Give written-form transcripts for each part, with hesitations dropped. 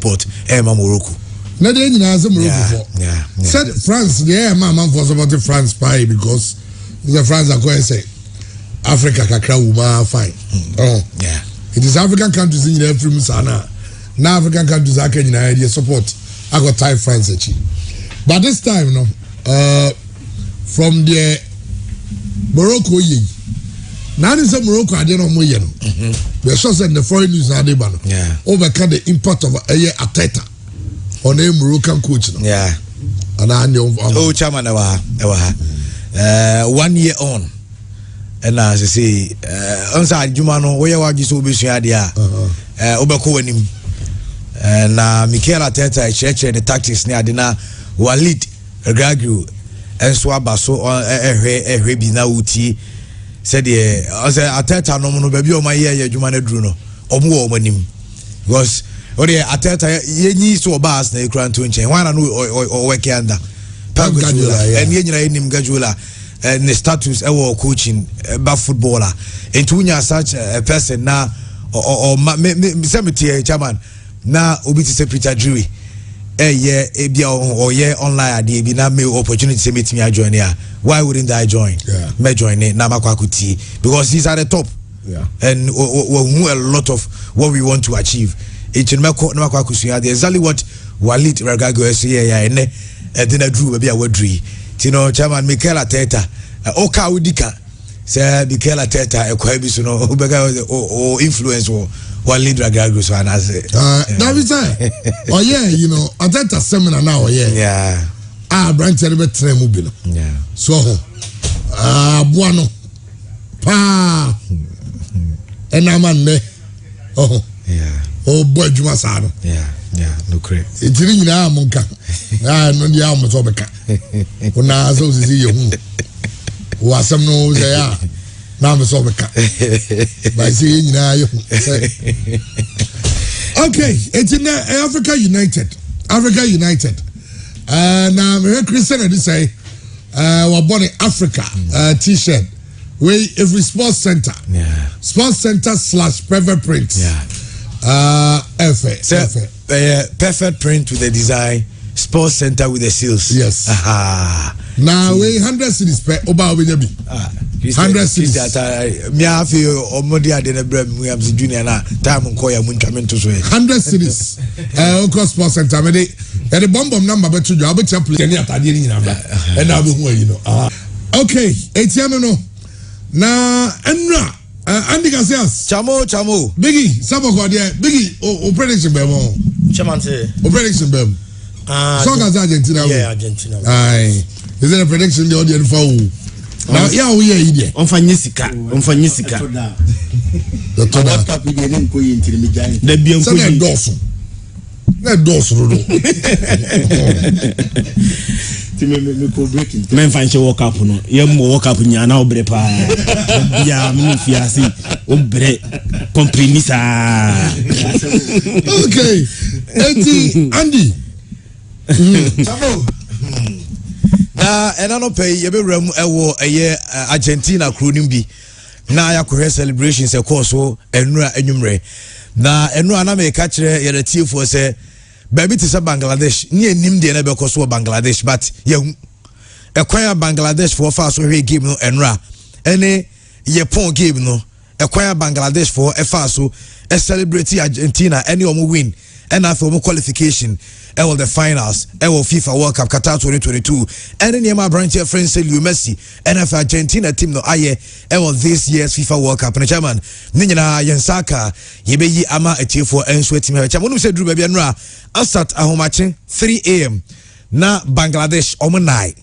port Morocco. Na dey nyina say Morocco. Yeah. Said France, man for support France pie because the France are going say Africa kakra wuma fine. Oh. Yeah. It is African countries in the film sana. Now African countries are getting idea support. I got Thai France actually. But this time, from the Morocco ye. Now is a Morocco I don't know more yen. We are sure that the foreign news now they ban. Yeah. Overcome the impact of a year Ateta on a Moroccan coach. Yeah. And I know chairman 1 year on. And as I say, inside Jumano, where you are just obviously idea. Obako him. Na Mikel Arteta cheche the tactics ni adina Walid Regragui enso abaso ehwe bi na uti said the Arteta no no baby o ma ye adwuma na duru no omo wo manim because ori Arteta yenyi so bas na ekran to nchen wana no o work under Guardiola and ye nyina enim Guardiola and the status e coaching ba footballer into nya such a person na or me chairman na obi ti Peter Drury ebia or online ade bi na me opportunity say metimi I join here. Why wouldn't I join? Me join na makwakuti because he's at the top. And we a lot of what we want to achieve. It in makwakusu exactly what Walid Regragui say ene edina Drew bia wadri. Tino chairman Mikel Arteta oka udika say Mikel Arteta ekwa bi so no o influence Walid Regragui so na say that is it. Oh yeah, you know, Arteta seminar now yeah. Branch be train mu bi no. Yeah. So buano pa enaman ne. Oh. Yeah. Oh boy juma sa no. Yeah, no credit. Itiri nyina amunka. No dia am so beka. Una so sisi ye hu. Wa asem no say ya. Na am so beka. Ba si nyina ye hu. Okay, it's in Africa United. Now me Christian dey say we born in Africa t-shirt we every sports center. Yeah. Sports center / perfect print. Yeah. Perfect print with the design, sports center with the seals. Yes. Aha. Now we 100 cities per oba we be. 100 cities. Me afi omodi ade na bra mu am junior na time nko ya mu ntwamento so 100 cities. Of sports center me the bomb number betu jo abetia play any atade ni nyina bra. And now be hu you know. Okay, etiano no. Na enra Andy Garcias. Chamo. Biggie, Saboko there. Biggie, o prediction be mo. Chairman say. O prediction be. So as Argentina. Yeah, Argentina. Aye. Is there a prediction the audience for? Now, yeah, we are here. On fanyisika. The toda. The bien ko yi. Na dosu ro. Me fanche work up no. Ye mo work up nya na obre pa. Bia me fiasi obre comprimisa. Okay. Andy. Chamo. Na enano pay ye be ram ewo eye Argentina crew nimbi. Na ya ko celebrations e course so enura enwumre. Na enura na me ka kire ye retifo say baby to say Bangladesh ni enim de na be ko so Bangladesh but ye ekwan Bangladesh for fast so we game no enra ene ye pon game no ekwan Bangladesh for e fast so e celebrate Argentina any omo win and after omo qualification e will the finals e will FIFA World Cup Qatar 2022 and any my branch friends say Messi and if Argentina team no aye e will this year's FIFA World Cup na chairman ni nyina yensaka ye be yi ama etifo enso team ha chairman say duru bia no asat ahomache 3 AM na Bangladesh omonai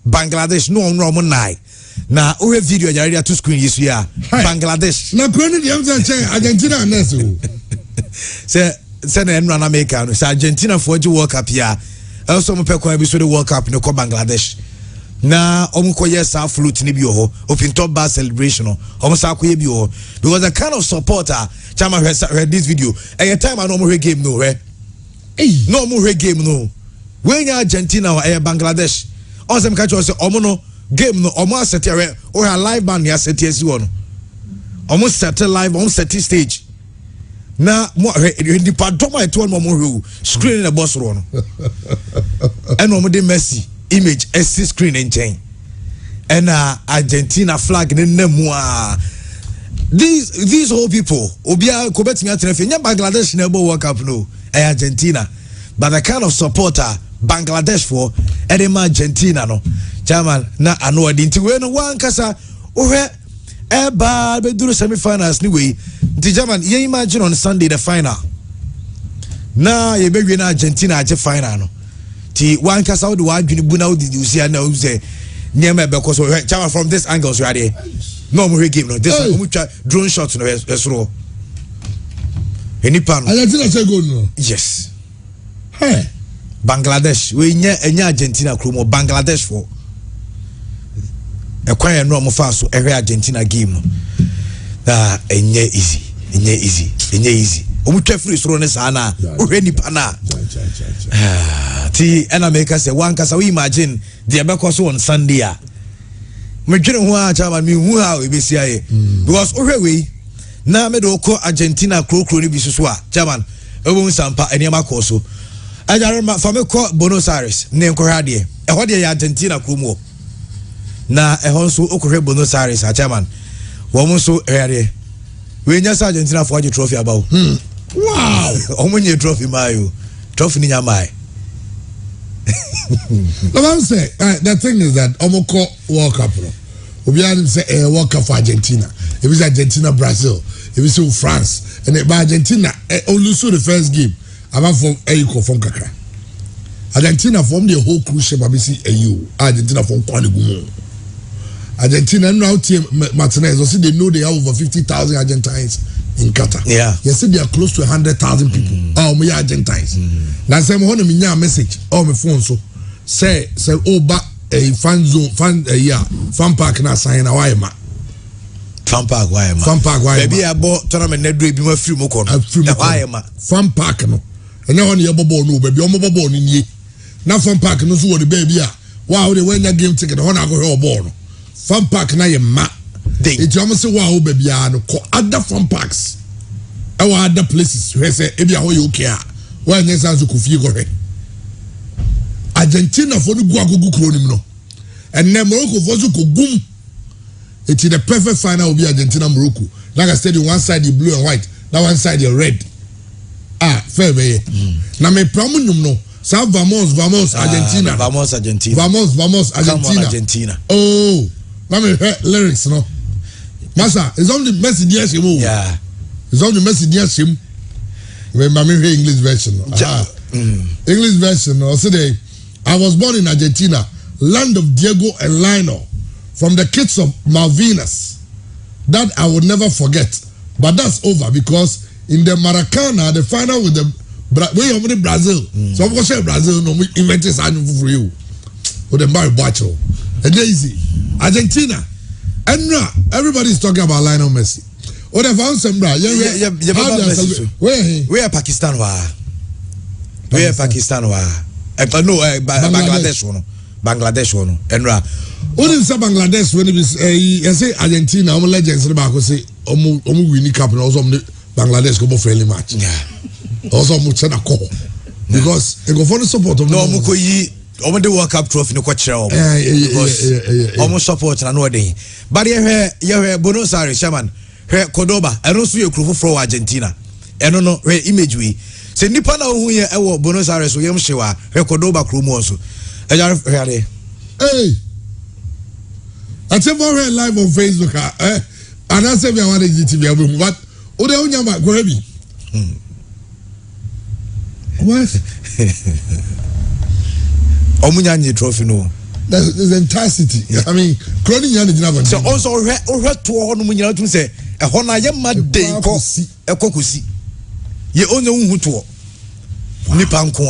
Bangladesh no omo nai na o video ya to screen yesu ya Bangladesh na kwani di am say Argentina nesu say na enra na America no say Argentina for the World Cup ya also mo pekwan bi so the World Cup no ko Bangladesh na omo ko yes a flute ni bi ho open top bar celebration no omo sa ko ye bi ho because the kind of supporter chama read this video e time I no mo game no no mo game no when Argentina or Bangladesh on some catch us omo no game no omo set or live band ya set yes one almost set live on set stage na mo the padom I told mo screen in the boss room and omo de Messi image SC screen nchen and Argentina flag ne nemu these whole people obia ko betimi aterefe nya Bangladesh na ebo World Cup no Argentina but the kind of supporter Bangladesh for edema Argentina no chairman na ano adinti we no wan kasa ohwe eba be duru semi-finals ni we the German you imagine on Sunday the final na ye be na Argentina age final no ti wan kasa wo de wa adwini bu na wo di usia na wo say nyema be ko so chairman from this angle so ade no mo game no this one mo twa drone shot no esro enipa no Argentina say goal no yes hey Bangladesh we enya Argentina kromo Bangladesh for ekwan no mo fa so ehwe Argentina game no da enye easy omu twa free soro ne sa na ohwe nipa na ti ena make say one kasa we imagine the abeko so on Sunday a medwene ho a chairman me hu ha we be sia ye because ohwe we na me do ko Argentina krokro ni bi so a chairman ewo sampa eniama ko so ajarema fa me ko Buenos Aires ne nkohwa de ehwo de ya Argentina kromo na ehon so okohwe Buenos Aires a chairman wo mo so ehade we nya sa Argentina for the trophy about wow omonye trophy mayo trophy ni nyamai no say the thing is that omoko World Cup no obi an say World Cup for Argentina it was Argentina Brazil it was France and by Argentina only so the first game about from Eiko from kakra Argentina from the whole cruise ship abisi EU Argentina from Kwanegumo Argentina now team Martinez also they know they have over 50,000 Argentines in Qatar. Yeah. You see they are close to 100,000 people. Oh, me Argentines. Last time I want me a message. Oh, my phone so say ba a fan zone fan park na sign away ma. Fan park why ma. Fan park why ma. Baby I bought tournament net do bi ma free mo kon. Why ma. Fan park no. And now on your bubble no baby. Omo bubble ni nie. Na fan park no so what the baby a. Wow, they win your game ticket. Hona go here ball no. Fan park na ye ma. It's almost say wow baby no other fan parks. Our other places where say ebi aho you care. Why nyesa so kufie go he. Argentina for the go kro nim no. And then Morocco for so ko gum. It is the perfect final will be Argentina Morocco. Like I said, one side the blue and white, that one side the red. Fair way. Na me pramunum no. Sa vamos Argentina. Vamos Argentina. Vamos Argentina. Oh. Let me hear lyrics, no. Masa, it's only Messi near him. Yeah. It's only Messi near him. When I hear English version. English version. No. Today, I was born in Argentina, land of Diego and Lionel, from the kids of Malvinas. That I would never forget. But that's over because in the Maracana, the final with the Brazil. So I'm going to say Brazil, no, we invented something for you. With the Mario Bacho. And easy. Argentina. And now everybody's talking about Lionel Messi. What if I'm saying, bro? Where Pakistan wa? Where Pakistan wa? No, Bangladesh one. Bangladesh one. And what if say Bangladesh when it is say Argentina? I'm legends about say winning cup and also Bangladesh go for friendly match. Yeah. Also send a call because they go for the support of no mukoyi. Omo the World Cup trophy no kwachira omo because omo support na no dey but ye Buenos Aires chairman he Cordoba eno so ye krofo for Argentina eno no he image we se nipa na hu ye e Buenos Aires we yem hyewa he Cordoba kromo so ejare he hey I tell you live on Facebook and I say we want GTV abum but o de onya ma go heavy what Omunyanye trophy no. There's intensity. Yeah. I mean, crowning yana jina. So also to ho no munyina tun say e ho na ye ma dey ko e kokosi. Ye onye hu to. Nipa nko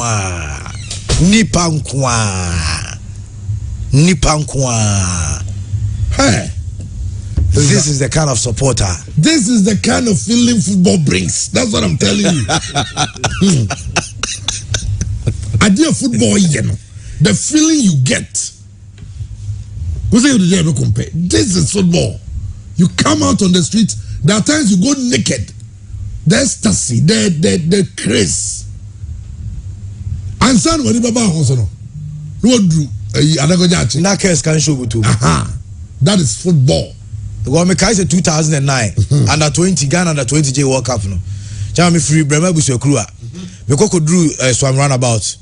a. Hey. This is the kind of supporter. This is the kind of feeling football brings. That's what I'm telling you. Idea football, you know. The feeling you get. Who say you never compare? This is football. You come out on the street. There are times you go naked. the ecstasy, the craze. And son, when you baba hosono, no drew adagojachi. Na case can show too. That is football. The one me kai say 2009 under 20 Ghana under 20 J World Cup no. Chama me free Brema buso krua. Me koko drew swam roundabout.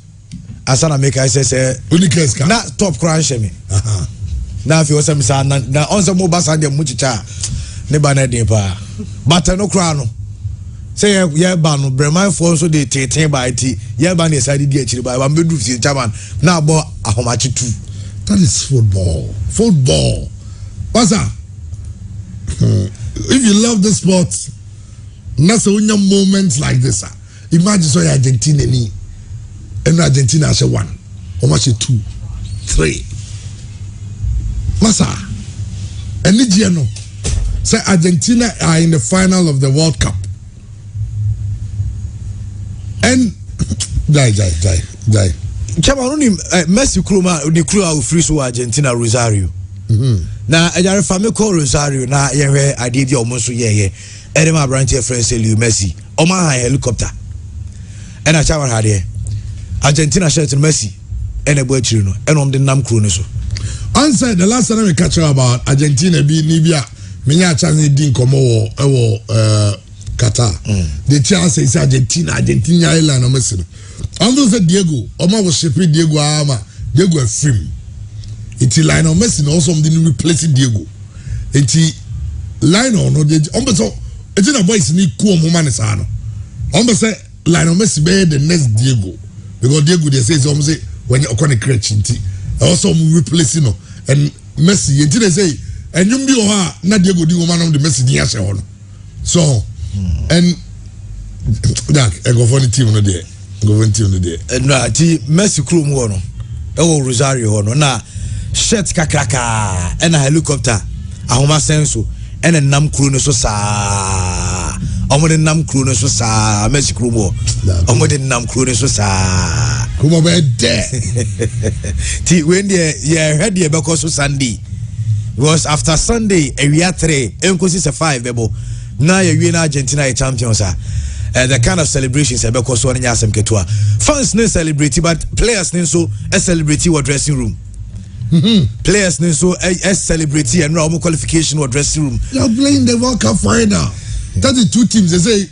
Asana make I say unikes ka. Na top crunch me. Na fi o say me sa na on say mo basa dem mu chicha. Ne ba na den pa. But no kra no. Say ye ba no Brema for so dey teten ba iti. Ye ba na side dey achiri ba me do fi chairman. Na bo ahomachi 2. That is football. Football. What's that? If you love the sport, that's a moments like this. Imagine so Argentina and Argentina has a 1, or much a 2, 3. Masa, and Nigiano say Argentina are in the final of the World Cup. And die. Chairman, Messi Kruma, the crew of free so Argentina Rosario. Na ejare fami ko Rosario na yewe adidi omonso yeye ere ma branch friend Leo Messi o ma han helicopter e na chawa hade Argentina shirt Messi e na bo achiri no e no de nam kro no so answer the last time we catch about Argentina bi ni bia menya chance di nkomo wo Qatar the chance is Argentina island o Messi no ando say Diego o ma wo ship Diego ama Diego a film. Iti Lionel Messi na also something replacing Diego. Iti Lionel no de ombe so iti na boys ni ku omuma ne sa no. Ombe say Lionel Messi be the next Diego because Diego they say when you okone crutch nti also replacing no and Messi iti they say enyum bi o ha na Diego di omuma no de Messi di ahye ho no. So and Jack go for the team no there. Go for the team no there. No ati Messi crew mu no. E wo Rosario ho no na shirt kakraka and a helicopter ahoma senso and a nam crew no so sa omo nam crew no so sa Messi crew mo omo nam crew no so sa kuma be there ti when the head the because Sunday because after Sunday area 3 enkosi se 5 bebo na ye wi na Argentina e champions the kind of celebrations because one nya asem ketua fans no celebrate but players no so celebrate what dressing room. Players so celebrate and no qualification or dressing room. You're playing the World Cup final. 32 teams. They say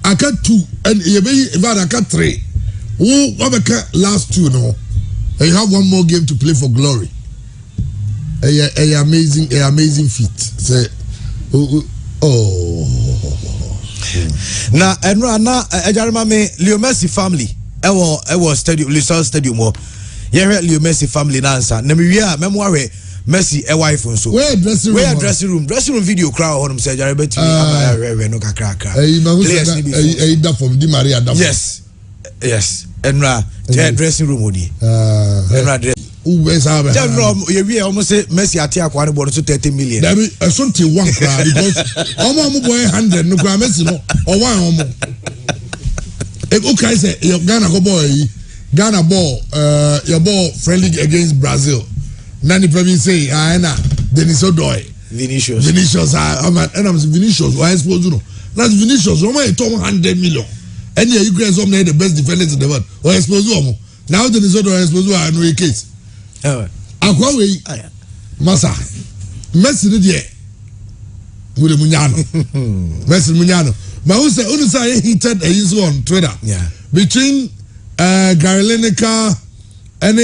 I got 2 and I got 3. Who last 2 no? And you have one more game to play for glory. A amazing feat. Say na ejarima me Leo Messi family. Ewo stadium Lusail Stadium mo. Leo Messi family nansa na me wia memoire Messi e wife nso where dressing room video crowd honum say jare betimi abaya no kakra da from Di Maria da yes enra dressing room odi enra dress ubesa ba you wia almost say Messi ate akwa ne bono so 30 million that be asonti one crowd because omo boy 100 no crowd Messi no o wan omo e okay say Ghana go boy Ghana ball, your ball friendly against Brazil. Nani probably say, na Denis Odoy. Vinicius. I'm Vinicius. Why supposed to know? That's Vinicius. Roma is 100 million. And yeah, you guys are the best defenders in the world. Why supposed to now Denis Odoy is supposed to have no case. Akwawe, Masa, Messi did ye. With Munyano. Messi Munyano. But who say he heated a on Twitter? Yeah. Between Gary Lineker and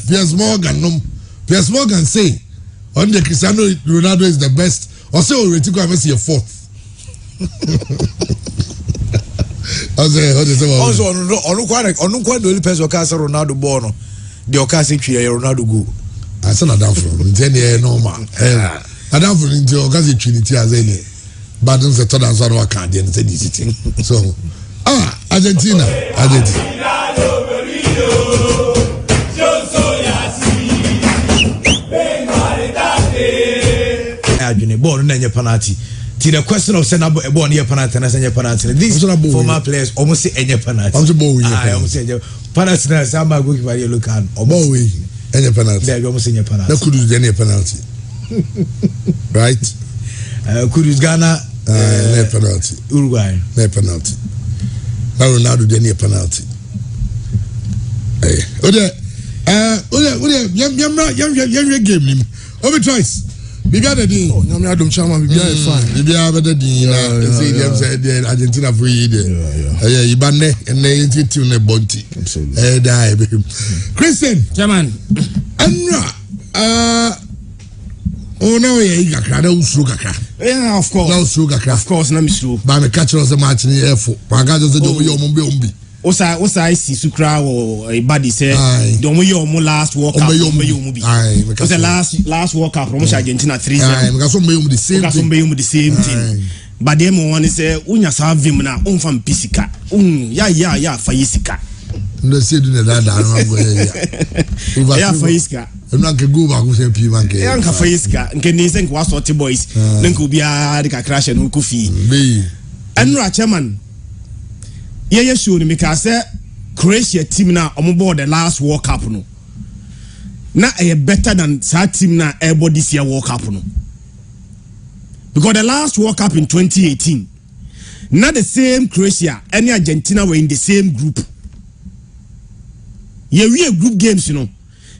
Piers Morgan say on the Cristiano Ronaldo is the best or say already go Messi a 4th. Also on quite the only person who Ronaldo born the Ocasi Ronaldo go. I said down from 10 years normal. I down from into Ocasi Trinity as any but don't say told us I can't say this. So Argentina. Born in penalty. To the question of send a born near penalty and send a penalty. These former players almost say any penalty. I almost say penalty. Some are going by your look at or more way any penalty. They almost in your penalty. That could use any penalty. Right? Could use Ghana No penalty. Uruguay. No penalty. Now Ronaldo didn't need a penalty. Game. Over choice. Bibia the din. Oh, nyame adom chama bibia e fine. Bibia the din na say them said Argentina free there. Yeah, Ibane and they team ne Bonti. Die. Christian. Chairman. Anra oh no yeah kakra na usuru kakra. Yeah, of course. Na usuru kakra. Of course, na misuru. Ba me catch us the match ni efo. Ba ga just do yo mo be ombi. Osa isi sukra or body say don't we your last World Cup because the last World Cup promotion Argentina 3-0 because some be the same thing but them one say unya savim na unfam pisika ya fayisika no say do that no go here ya fayisika no can go back say pi man ke ya ka fayisika nke ni say kwa sort boys nka obia de ka crash no ku fi be enra chairman yeah, sure. Because Croatia team now on board the last World Cup no. Now a better than that team now everybody this year World Cup no. Because the last World Cup in 2018, not the same Croatia, any Argentina were in the same group. Yeah, we have group games, you know.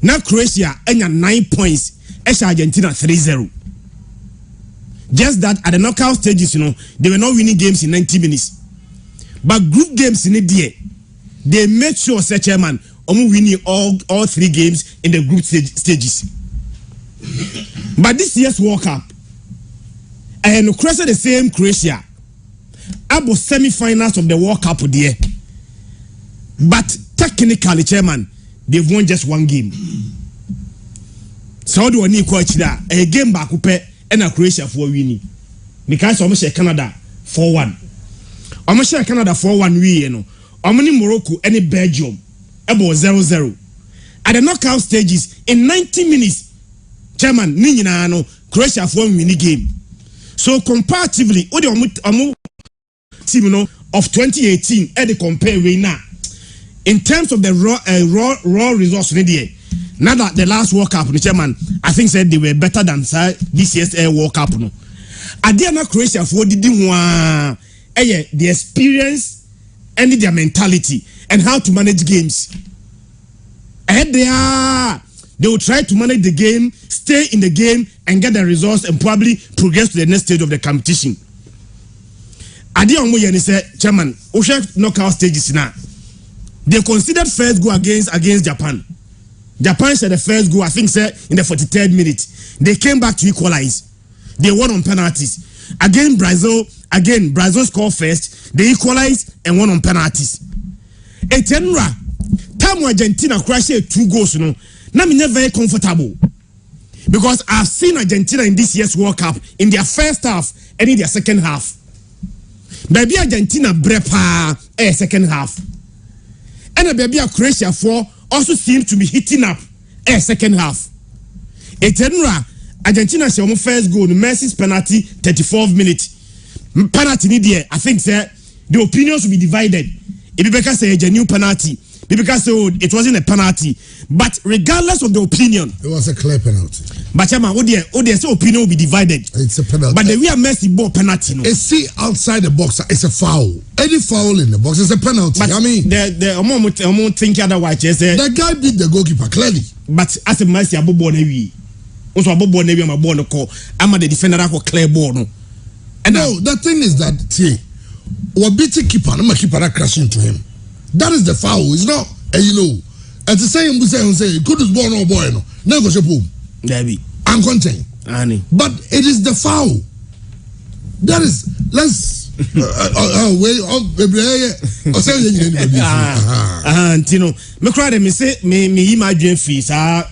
Now Croatia any 9 points, as Argentina 3-0. Just that at the knockout stages, you know, they were not winning games in 90 minutes. But group games in the day, they made sure, say chairman, winning all 3 games in the group stages. But this year's World Cup, and Croatia the same Croatia, about semi-finals of the World Cup there. But technically, chairman, they've won just 1 game. So do we need a game back up and a Croatia for winning because almost Canada 4-1. I'm sure Canada 4-1 we no. I'm in Morocco and Belgium about 0-0. At the knockout stages in 90 minutes, chairman Ninina no Croatia for winning game. So comparatively, what the team no of 2018 at the compare way now. In terms of the raw results there. Now that the last World Cup, the chairman, I think said they were better than this year's World Cup no. At the end Croatia for didn't want the experience and their mentality and how to manage games. And they will try to manage the game, stay in the game, and get the results and probably progress to the next stage of the competition. Adi Omoyeni said, Chairman, Osha knockout stages now. They considered first goal against Japan. Japan said the first goal, I think, said in the 43rd minute. They came back to equalize. They won on penalties. Again, Brazil scored first. They equalized and won on penalties. Etenra, time Argentina Croatia 2 goals, you know. Now me never very comfortable because I've seen Argentina in this year's World Cup in their first half and in their second half. Baby Argentina brepa second half, and a baby Croatia 4 also seems to be hitting up second half. Etenra. Argentina say on first goal, Messi's penalty 34th minute. Penalty need there. I think sir, the opinions will be divided. If Ibeka say a new penalty, Ibeka say it wasn't a penalty. But regardless of the opinion, it was a clear penalty. But Chama, say opinion will be divided. It's a penalty. But the way Messi ball penalty, no. See outside the box, it's a foul. Any foul in the box is a penalty. But I mean, the think otherwise. The guy beat the goalkeeper clearly. But as a Messi, Abu Bonewi. Also, Abu Bonewi, my ball no call. I'm the defender for clear ball no. And no, the thing is that we're beating keeper, no keeper that crashing to him. That is the foul. It's not, you know. And to say could this ball no boy no. Never go shop home. Debbie. I'm content. Annie. But it is the foul. That is Tino, me cry me say me imagine fees are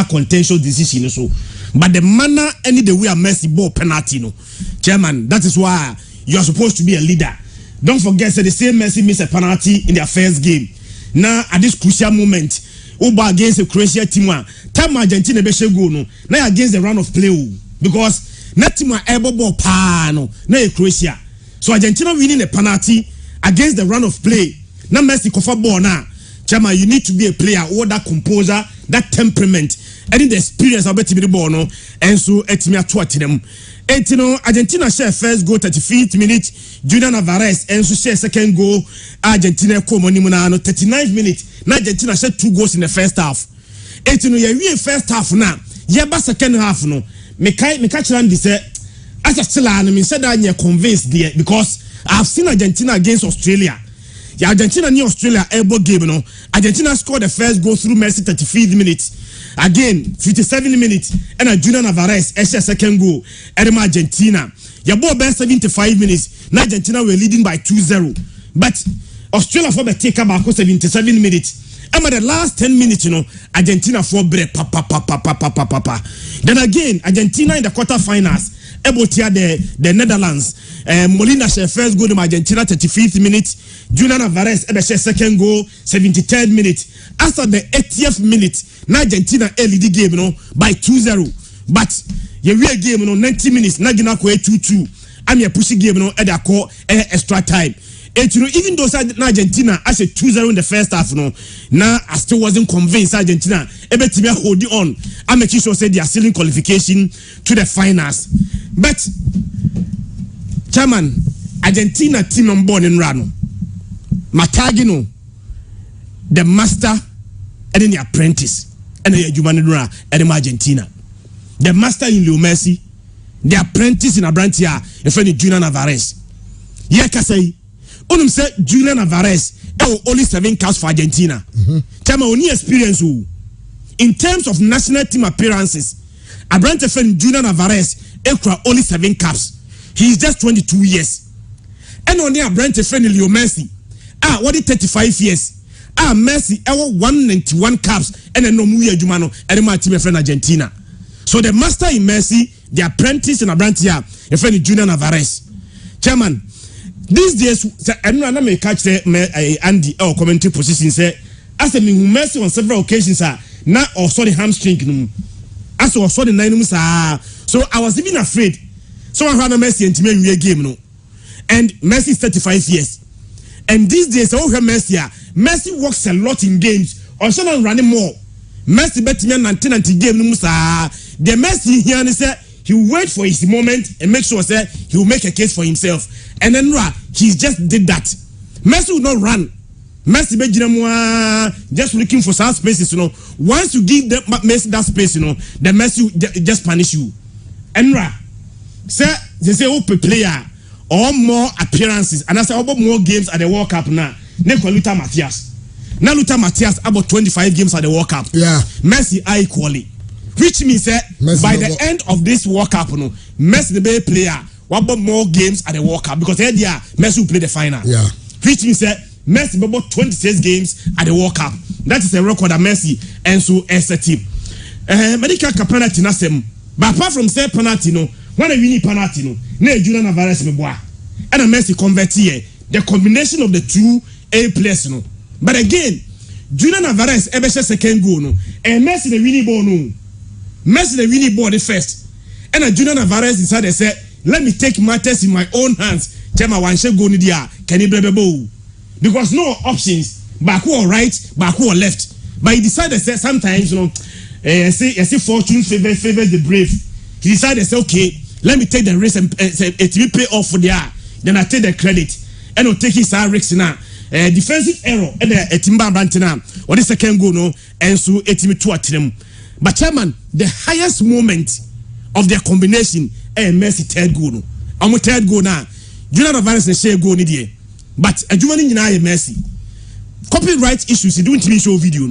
contentious decision so. But the manner any the way a Messi ball penalty no. Chairman, that is why you are supposed to be a leader. Don't forget that the same Messi missed a penalty in their first game. Now at this crucial moment, Uba against the Croatia team, time Argentina be go no. Now against the round of play because nothing my elbow ball pa no. Now Croatia. So Argentina winning a penalty against the run of play. Now Messi cover ball now. Chairman, you need to be a player or that composer, that temperament, any the experience about the ball no and so etimi ato atenam etino Argentina share first goal 35th minute Julian Alvarez and so share second goal Argentina komonimu na no 39th minute na Argentina share 2 goals in the first half etino ye wie first half na ye ba second half no me catch say as a still me said that you convinced there because I've seen Argentina against Australia. Yeah, Argentina near Australia elbow game no. Argentina scored the first goal through Messi 35th minute. Again 57 minutes and a Julian Alvarez second goal. Edema Argentina. Yeah, ball best 75 minutes. Now Argentina were leading by 2-0. But Australia for the take back 77 minutes. And by the last 10 minutes, Argentina for break. Then again, Argentina in the quarterfinals. Ebotia the Netherlands. Molina share first goal to Argentina 35th minute. Julian Alvarez share second goal 73rd minute. After the 80th minute, Argentina lead the game by 2-0. But you real game 90 minutes. Nagina ko 2-2. I'm a pushing game at the call extra time. Even though Argentina as a 2-0 in the first half, now I still wasn't convinced Argentina able to be holding on. I'm making sure say they are still in qualification to the finals. But Chairman, Argentina team on board in Rano, Matagino, the master, and then the apprentice, and the Jumanura and Argentina. The master in Leo Messi, the apprentice in Abrantia, and friend Julian Alvarez. Say. Onum say Julian Alvarez only 7 caps for Argentina. Chama only experience in terms of national team appearances. Abrante friend Julian Alvarez only 7 caps. He is just 22 years. And only Abrante friend Leo Messi. What is 35 years? Messi 191 caps and no muya Jumano and my team friend Argentina. So the master in Messi, the apprentice in Abrante friend Julian Alvarez. Chairman, these days, I may catch Andy or commentary position say, as a Messi on several occasions, now also the hamstring, as also the 9 months. So I was even afraid. So I had a Messi and Timmy game, and Messi is 35 years. And these days, Messi works a lot in games, or someone running more. Messi bet me 19 game, the Messi here and say, he will wait for his moment and make sure that he will make a case for himself. And then he just did that. Messi will not run. Messi just looking for some spaces, Once you give Messi that space, the Messi will just punish you. And they say player or more appearances, and I say about more games at the World Cup now. Luther Matthias. Now Luther Matthias about 25 games at the World Cup. Yeah. Messi equally. Which means that by the end of this World Cup, Messi the best player. What about more games at the World Cup? Because here Messi will play the final. Yeah. Which means that Messi about 26 games at the World Cup. That is a record that Messi and so as a team. Medical penalty na sem. But apart from say penalty when I win penalty Julian Alvarez me boa. And Messi convert here. The combination of the two A players But again, Julian Alvarez ever second goal and Messi the winning ball Messi the winning ball the first. And Julian Alvarez decided say, let me take matters in my own hands. Chema wanshe go ni dia can he brebe because no options back or right, back or left. But he decided say sometimes see fortune favor the brave. He decided say okay, let me take the risk and it will pay off for there. Then I take the credit and I'll take his risks now. Defensive error and a timba brantina or the second goal and so it me to them. But chairman, the highest moment of their combination Messi third goal I'm a third goal now. Julian Alvarez share goal ni but a Jumani Messi. Copyright issues he don't even show video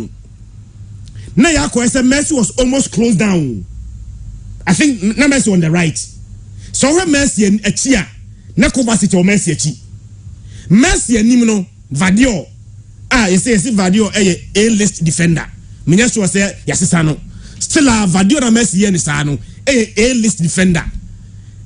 Now Messi was almost closed down. I think Messi on the right. So when Messi and Echia na cover sit or Messi Echi. Messi and Nimno Vadio. You say Vadio A-list defender. Minyasu was say Yasisano. Still a Vadio na Messi and Sano A-list defender.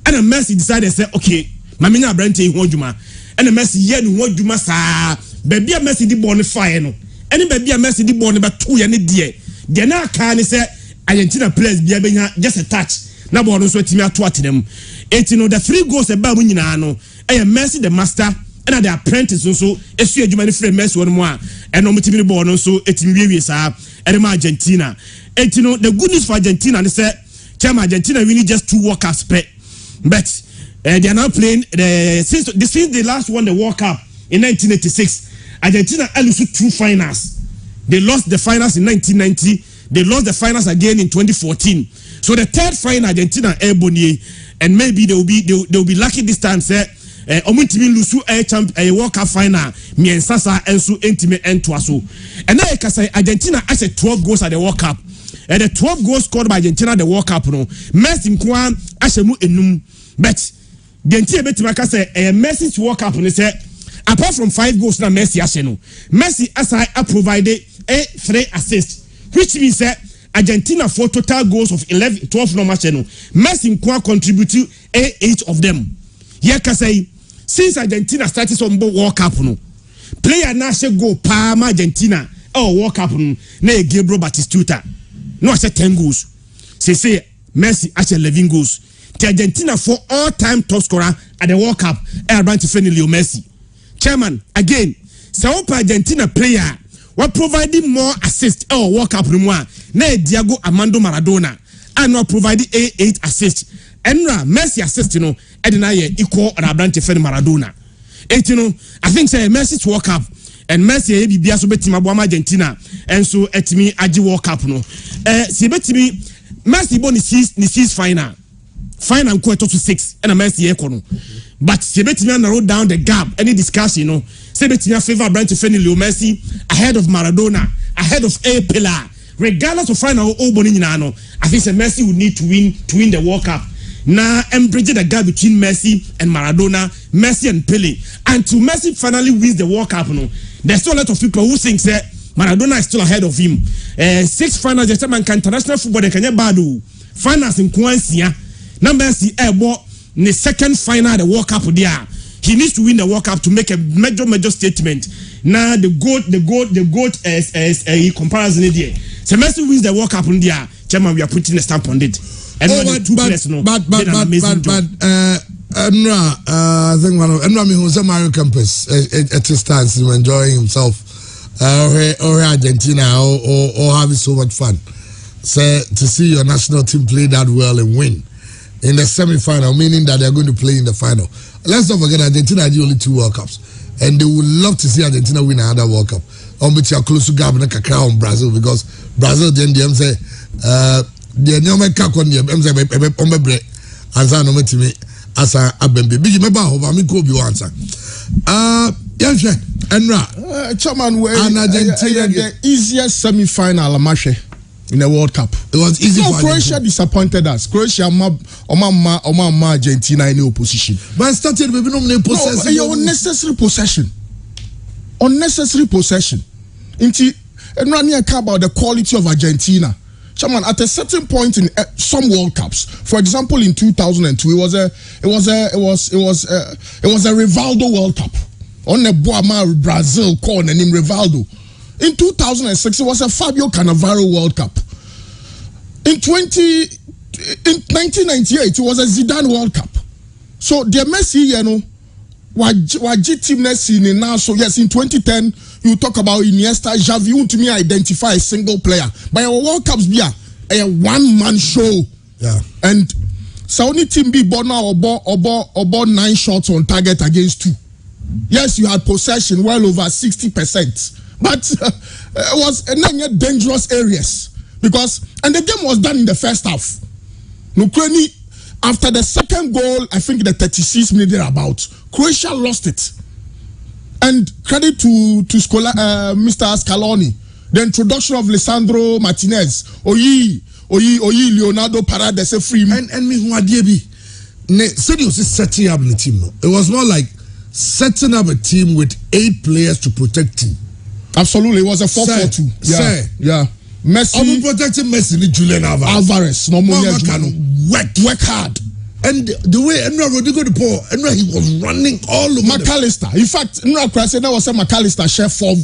And a Messi decided say okay, Mamina Brente Wojuma. And a Messi yen Wojuma sa baby a Messi di born fire no. Any baby a Messi di born about 2 years dear. They now can say Argentina players be just a touch. Now, so team at them. The 3 goals about Winano. A Messi the master and the apprentice also esu adwuma ne free Messi one more and no mutimi ball no so etimi wie saa and Argentina. And you know the good news for Argentina is that Argentina really just 2 World Cups but they are now playing since they last won the World Cup in 1986. Argentina lost 2 finals. They lost the finals in 1990. They lost the finals again in 2014. So the 3rd final Argentina airborne, and maybe they will be lucky this time. Say, Omuntimi lusu a World Cup final. Miensasa ensu intimate entwaso. And now I can say Argentina has 12 goals at the World Cup. And the 12 goals scored by Argentina at the World Cup no. Messi nkwa ashemu enum. But Argentina betimaka say Messi's World Cup no say apart from 5 goals na Messi asheno. Messi aside provided 3 assists, which means that Argentina for total goals of 12 no match no. Messi nkwa contribute 8 of them. Here can say since Argentina started some World Cup no. Player na she go pa Argentina World Cup no na Gabriel Batistuta. No I say 10 goals. Say Messi actually 11 goals. The Argentina for all-time top scorer at the World Cup to friendly Leo Messi. Chairman, again, so Argentina player what providing more assists World Cup na Diego Armando Maradona and not providing 8 assists. Enra Messi assist equal to friendly Maradona. I think say Messi's World Cup and Messi be so betima Argentina and so etimi aji World Cup no. Si betimi Messi bon ni 6 final quarter to 6 and a Messi econo. But Sebetimi narrow down the gap. Any discussion, Sebetimi favor branch of Leo Messi ahead of Maradona, ahead of A Pillar. Regardless of final Oboninano, I think Messi would need to win the World Cup. Now, bridging the gap between Messi and Maradona, Messi and Pele. Until Messi finally wins the World Cup, there's still a lot of people who think that Maradona is still ahead of him. 6 finals, the international football, they can badu. Finals in Kwanzaa. Now Messi the second final the World Cup there. He needs to win the World Cup to make a major statement. Now the goat as a comparison there. So Messi wins the World Cup there. Chairman, we are putting a stamp on it. And I think Enra me who's a Mario Campus at his stance enjoying himself or Argentina or having so much fun. So to see your national team play that well and win in the semi-final, meaning that they're going to play in the final. Let's not forget Argentina had only 2 World Cups, and they would love to see Argentina win another World Cup. On which are close to Gabon and on Brazil, because Brazil then them say the new make on the say break and say no me as a abembe. Big member of me go be answer. Yes, Enra, Chairman, and Argentina the easiest semi-final match in the World Cup. It was easy for Croatia disappointed us. Croatia Argentina in opposition. But started with no possession. No, unnecessary possession. Unnecessary possession. Inti Enrani about the quality of Argentina. Chairman, at a certain point in some World Cups, for example in 2002, it was a Rivaldo World Cup. On the Boama Brazil called the name Rivaldo. In 2006, it was a Fabio Cannavaro World Cup. In 1998, it was a Zidane World Cup. So the Messi, Waji team Messi now. So yes, in 2010, you talk about Iniesta, Xavi. You to me identify a single player. But our World Cups be a one-man show. Yeah. And Saudi team be born now about 9 shots on target against 2. Yes, you had possession well over 60%. But it was a dangerous areas and the game was done in the first half. Ukraine, after the second goal, I think the 36 minutes about, Croatia lost it. And credit to Mr. Scaloni, the introduction of Lisandro Martinez, Oyi Leonardo Paredes, free man. And me who Adiebi, serious is setting up the team. It was more like setting up a team with 8 players to protect team. Absolutely, it was a 4-4-2. Yeah. Messi. I'm protecting Messi, Julian Alvarez. No more work hard. And the way Enra Rodrigo de Paul, Enra he was running all over. McAllister. In fact, Enra said that was a McAllister chef for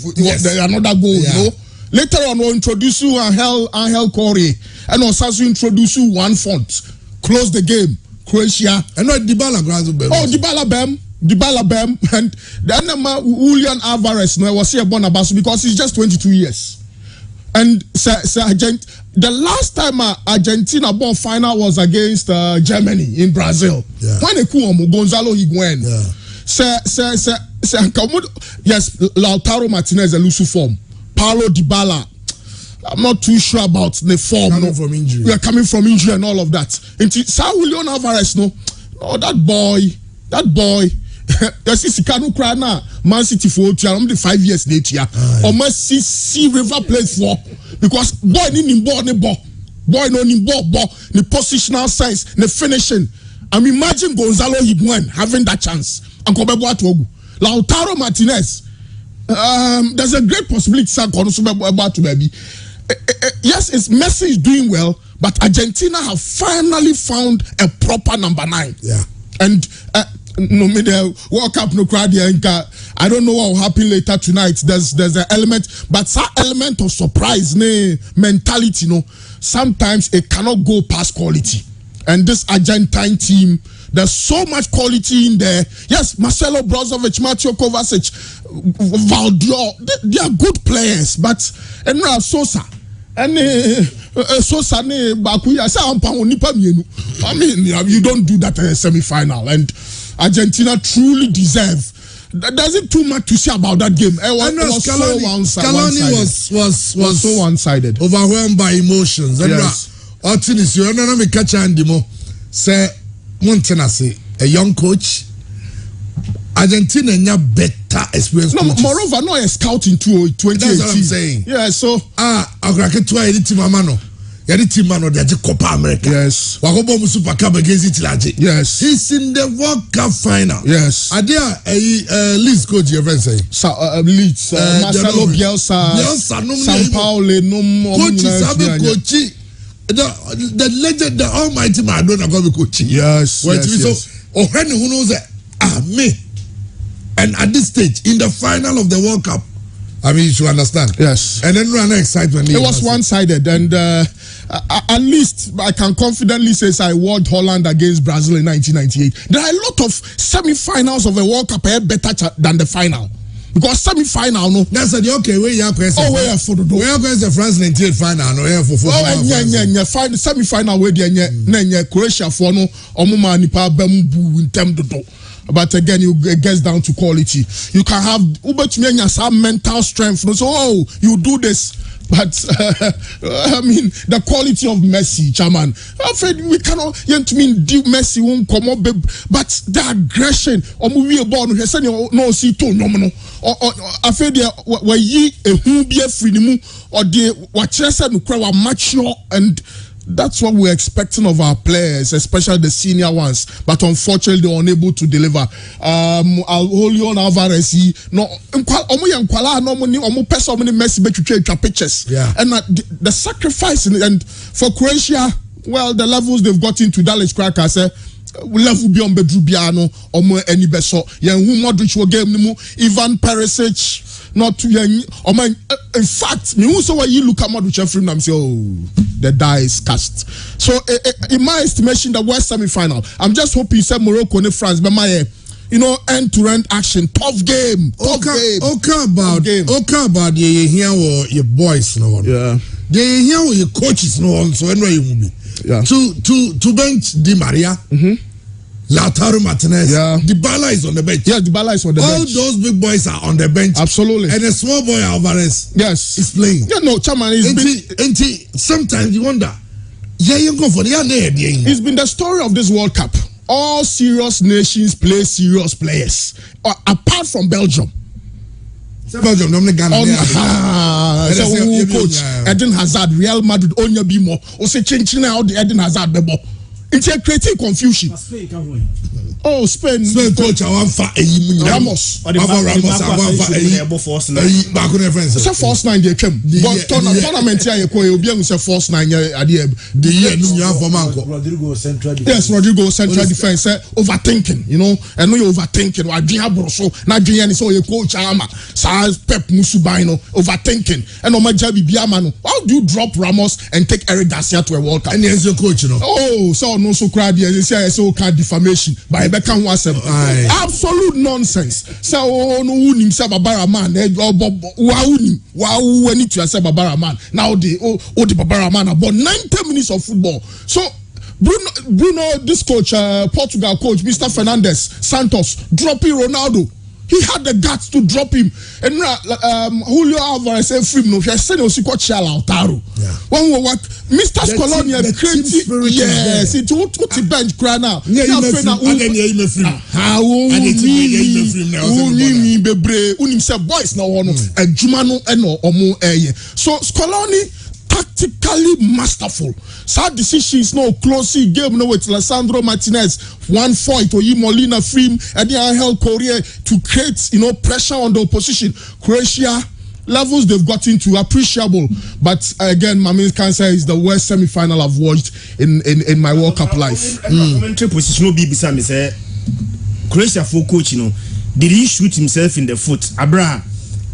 another goal. Yeah. Later on, we'll introduce you Angel Corey, and also introduce you one font. Close the game. Croatia. And not Dybala. Dybala Bem. Dybala Bem, and then Julian Alvarez no was here born about because he's just 22 years. And the last time Argentina ball final was against Germany in Brazil. Yeah. When they Gonzalo Higuain. Yeah. Yes, Lautaro Martinez a loose form. Paulo Dybala. I'm not too sure about the form. Coming from injury. We are coming from injury and all of that. Julian Alvarez, that boy. Yes, it's Kanu Krana, Man City for the 5 years later. Or Messi see River play for because boy need ball, boy no need ball, the positional sense, the finishing. Imagine Gonzalo Higuain having that chance. And Lautaro Martinez. There's a great possibility baby. Yes, it's Messi is doing well, but Argentina have finally found a proper number 9. Yeah. And no matter World Cup no crowd here. I don't know what will happen later tonight. There's an element, but that element of surprise, mentality, sometimes it cannot go past quality. And this Argentine team, there's so much quality in there. Yes, Marcelo Brozovic, Mateo Kovacic, Valdior, they are good players, but Enra Sosa. And Sosa ne Bakuya say I mean, you don't do that in a semi-final, and Argentina truly deserve. There's it too much to say about that game. Scaloni was so one-sided, overwhelmed by emotions. Yes. You know me catch Andimo say Montana say a young coach. Argentina nya better experience. No, moreover, no a scout in 2018. That's what I'm saying. Yeah, so Agraketua edit Mamano. Edit Mano de Copa America. Yes. Wahobo Super Cup against Italy. Yes. He's in the World Cup final. Yes. Adia Leeds coach your friend say. Leeds Marcelo Bielsa no San Paulo no coach Sabe coach the legend, the almighty Maradona go be coach. Yes. Wait, so Ohene who knows me. And at this stage, in the final of the World Cup, I mean, you should understand. Yes. And then run excitement. It was one-sided, and at least I can confidently say I watched Holland against Brazil in 1998. There are a lot of semi-finals of a World Cup better than the final. Because semi-final, no. That's okay. Where you are going? Oh, where for the door? Where are going? The France 98 final, no. Where for? Oh, semi-final where they Croatia for no. Omuma nipa bembu in term do. But again, it gets down to quality. You can have some mental strength. So, you do this. But, I mean, the quality of Messi, Chairman. I'm afraid we cannot, Messi won't come up, but the aggression, or we are born, no, see, to no, or I feel where ye a who be a freedom, or the what you said, mature, and that's what we're expecting of our players, especially the senior ones. But unfortunately, they're unable to deliver. Julian Alvarez, Messi pictures. Yeah. And the sacrifice and for Croatia, well, the levels they've got into Dallas Crackers, level beyond Bedrubiano or more any beso. Young Modric will game Ivan Perisic. Not too young. In fact, me also when you look at Modric from them say, oh, the die is cast. So in my estimation, the West semi-final, I'm just hoping you said Morocco and France, but my end-to-end action, tough game. Okay about your boys no one. Yeah. They hear your coaches no one. So anyway you will be. Yeah. To bench Di Maria. Lautaro Martinez. Yeah. Dybala is on the bench. Yeah, Dybala is on the bench. All those big boys are on the bench. Absolutely. And a small boy Alvarez. Yes. Is playing. Yeah, no, Chairman, sometimes you wonder. Yeah, you go for the It's been the story of this World Cup. All serious nations play serious players. Apart from Belgium. Belgium, coach Eden Hazard, Real Madrid, Onya Bimo, Ose Chinchina out the Eden Hazard bebo. It's a creating confusion. Oh, Spain coach, I want for Ramos. It's a force 9 they came. But tournament here you be say force 9 at the year for Manco. Yes, Rodrigo central defense overthinking, I know you're overthinking. Wa Diabro so na Dian so your coach Ama Sars Pep Musubino overthinking. And on my Jabi Biamano. How do you drop Ramos and take Eric Garcia to a World Cup? And he's your coach, Oh, so ball no so crowd here say I say can defamation but I can one absolute nonsense say oh no unim say babara man wa when it say babara man now the babara man about 90 minutes of football. So Bruno this coach Portugal coach Mr. Fernandes Santos dropping Ronaldo. He had the guts to drop him. And Julio Alvarez said, "Free no, he said, "Osi kwa chala Lautaro." One what Mr. Scaloni creative, yes, it took the bench cry now. Boys now one and Jumano eno omo eye. So Scaloni tactically masterful. Sad decisions no close game no with Alessandro Martinez 1-4 to Molina Film and then help Korea to create pressure on the opposition. Croatia levels they've gotten to appreciable, but again Mami Cancer is the worst semi-final I've watched in my World Cup life. Commentary position will be beside me say Croatia for coach did he shoot himself in the foot? Abra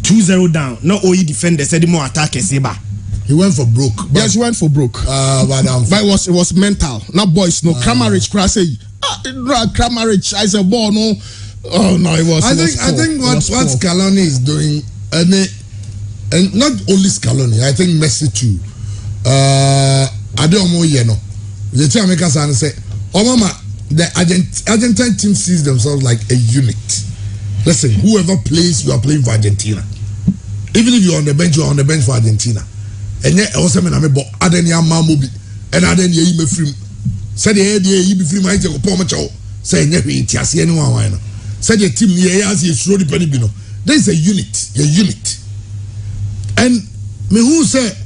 2-0 down. No OE defender said more attack Seba. He went for broke. Yes, he went for broke. But it was mental. Not boys. No, Kramaric. Kramaric. I said, ball. No. Oh no, it was. I think what Scaloni is doing, and not only Scaloni. I think Messi too. I don't know. The American say, "Oh mama, the Argentine team sees themselves like a unit. Listen, whoever plays, you are playing for Argentina. Even if you're on the bench, you're on the bench for Argentina." And yet, I was saying, I'm about Adenia Mamobi, and Adenia me free. Said the idea you be free, my take a pomacho. Say, never eat yes, anyone. Said the team near us is slowly penny bino. There's a unit. And me who said,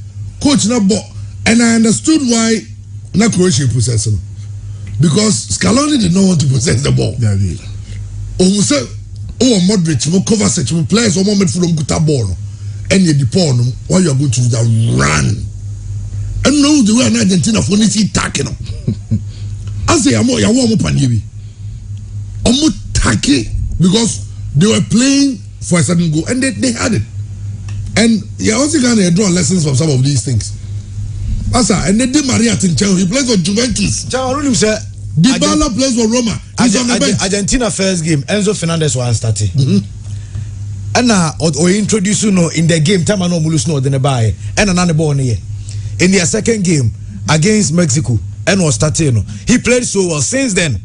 Coach Nabo, and I understood why not Croatia possess him. Because Scaloni did not want to possess the ball. Modric, Kovacic, players, or moment from Gutabor. And you depend what you are going to do, run. And know the way in Argentina for this attacking. I say, I'm more panibi. I'm more tacky because they were playing for a certain goal and they had it. And you also going to draw lessons from some of these things. Asa, and then Di Maria Tinchel, he plays for Juventus. Dybala plays for Roma. He's on the bench. Argentina first game, Enzo Fernandez was starting. And now, or introduce in the game, time I know Mulus no the buy, and another ball in their second game against Mexico, and was starting. He played so well since then.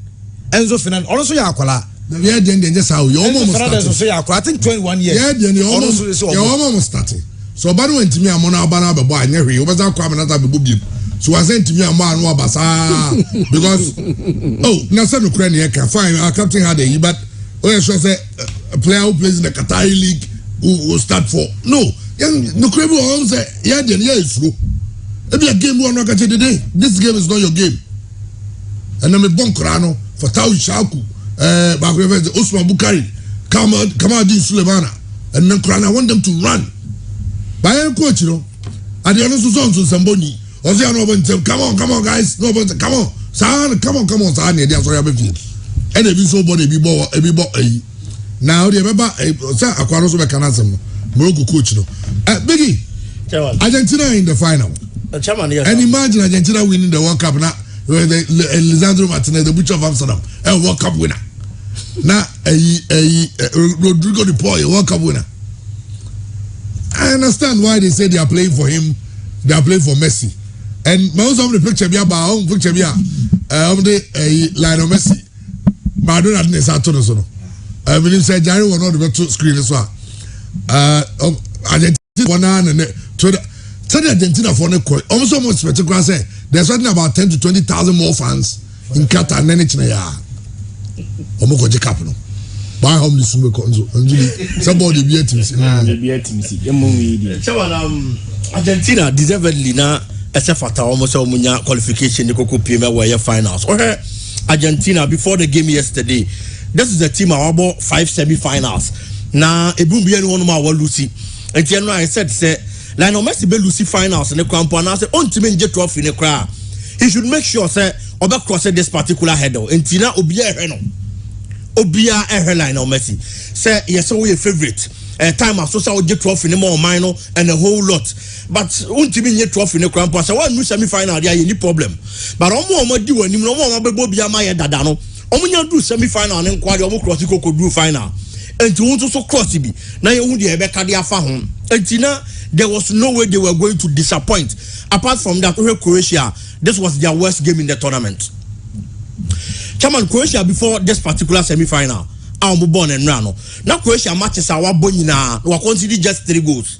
Enzo Fernandez, also Yakola. Yeah, then just how you almost started. I think 21 years. Yeah, then you almost started. So, but when to me, I'm on our banner, but boy, never, you was out coming out of the book. So I sent to me a man who was because now some Ukrainian can find our captain had a but. Or should say a player who plays in the Qatari league who will start for no credible all say is true. Maybe a game one today. This game is not your game. And I'm a Bonkrano for Tau Shaku, Usman Bukari, Kamadin Sulemana, and then I want them to run. By a coach, and the other sons of Samboni, or they are not come on guys, no come on, San, come on, that's what I and if you so body be now they remember Aquaros Morocco coach Biggie Argentina in the final and imagine Argentina winning the World Cup now with Lisandro Martinez, the Butcher of Amsterdam, a World Cup winner. Now Rodrigo de Paul, a World Cup winner. I understand why they say they are playing for him, they are playing for Messi. And most of the picture be about picture be Lionel Messi. But I don't have this at all. I believe said Jerry will not be to screen as well. Argentina one and the Argentina for the court. Also, most spectacular say there's something about 10 to 20,000 more fans in Qatar and anything. Omoko Jacapno. Buy home the Sumo Conzo. Somebody be at Argentina deservedly now as a fata almost a qualification the Coco Pima wire finals. Okay. Argentina before the game yesterday. This is the team about 5 semi-finals. Now, a boom be one more Lucy. And January I said, say, Lionel Messi be Lucy finals and the camp and I said, on to me get off in the crowd. He should make sure, say, Oba cross this particular header. And Tina Obia Lionel Messi. Say, yes, so we a favorite. time as social get trophy no more minor and a whole lot. But ultimately get trophy no cramp so one new semi final there any problem. But omo di wani no omo bebo bia ma ye dada no. Omo nya do semi final and nkwade omo cross ko do final. And to want to cross bi. Na ye hu de e be ka de afa ho. Entina there was no way they were going to disappoint. Apart from that, Croatia, this was their worst game in the tournament. Chairman, Croatia before this particular semi-final, born and rano. Now Croatia matches are bonina, we considered just 3 goals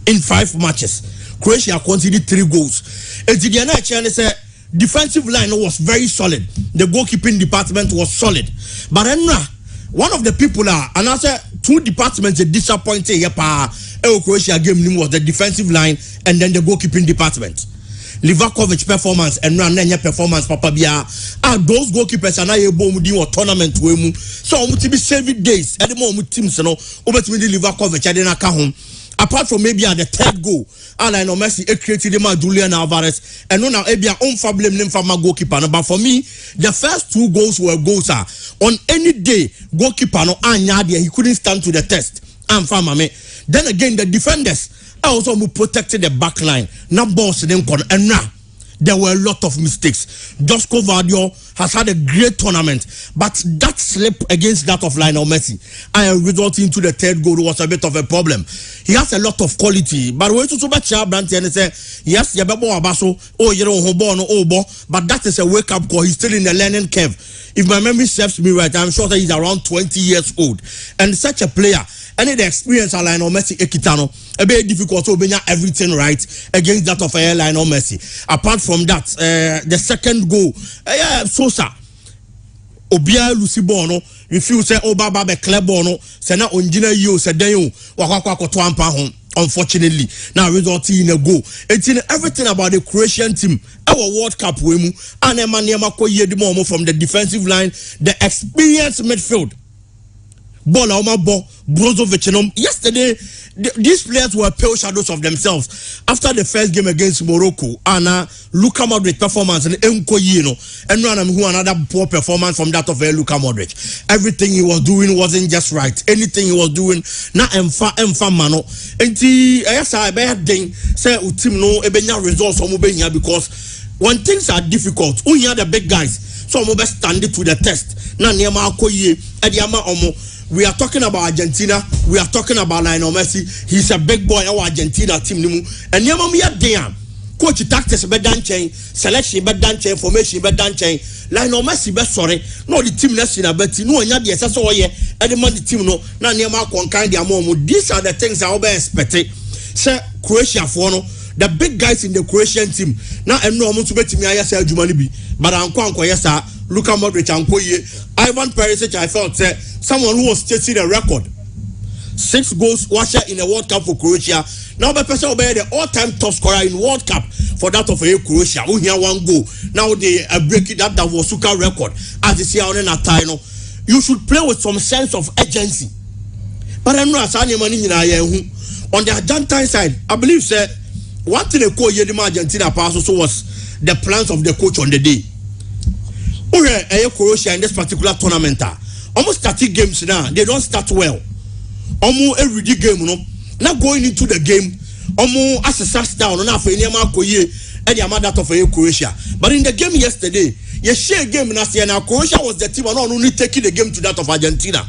in 5 matches. Croatia conceded 3 goals. And the China said defensive line was very solid. The goalkeeping department was solid, but one of the people and I said 2 departments are disappointed here. Croatia game was the defensive line and then the goalkeeping department. Livakovic performance and Ranenya performance papa bia those goalkeepers are not able to do a tournament we so to be saving days at the moment teams no obetimi Livakovic adena ka home apart from maybe at the 3rd goal Lionel Messi created the Julian Alvarez and no now ebia onfa blame them for my goalkeeper no, but for me the first 2 goals were goals on any day goalkeeper no anya there he couldn't stand to the test and for mame. Then again, the defenders also protected the back line. Now, boss and there were a lot of mistakes. Josko Vardio has had a great tournament, but that slip against that of Lionel Messi and resulting into the 3rd goal was a bit of a problem. He has a lot of quality, but we to much Brandt and say yes, Abaso, but that is a wake up call. He's still in the learning curve. If my memory serves me right, I'm sure that he's around 20 years old, and such a player. Any the experience of Lionel Messi Ekitano, a bit difficult to bring everything right against that of Lionel Messi. Apart from that, the 2nd goal, Sosa, Obia Lucibono, refuse say Obaba be Clebono, Sena Onjina Yo, Sedayo, Wakako Twampa home. Unfortunately, now resulting in a goal. It's in everything about the Croatian team. Our World Cup wemu, and Emmanuel Yedimomo from the defensive line, the experienced midfield. Bola Omabo, Brozovic. Yesterday, these players were pale shadows of themselves. After the first game against Morocco, and Luka Modric performance and Enkoyino, and who another poor performance from that of Luka Modric. Everything he was doing wasn't just right. Anything he was doing, na emfa mano. And yes, I bad thing say team no ebenya results from Ubenya because when things are difficult, we are the big guys. So we stand it to the test. Na niema akoye, ediama omo. We are talking about Argentina. We are talking about Lionel Messi. He's a big boy. Our Argentina team, and Yamamia damn coach tactics be done chain, selection be done chain, formation be done chain. Lionel Messi be sorry. No the team next in a bet. No one yet yes. So yeah, and the man the team no. Na Niama conquer their mom. These are the things I will be expecting. Say Croatia for no. The big guys in the Croatian team. Now and no to bet me. I say Jumanibi, but I'm quite yes sir. Luka Modric and Ivan Perisic, I felt someone who was chasing a record. 6 goals washer in a World Cup for Croatia. Now the person will be the all-time top scorer in World Cup for that of Croatia. Who here 1 goal. Now they are breaking that Wasuka record. As you see on a time, you should play with some sense of urgency. But I'm not saying money on the Argentine side. I believe one thing they call Argentina pass also was the plans of the coach on the day. Croatia in this particular tournament, almost 30 games now, they don't start well. Almost every game, not going into the game, almost as a sat down, not for any and the amount of Croatia. But in the game yesterday, you share game last year now, Croatia was the team not only taking the game to that of Argentina.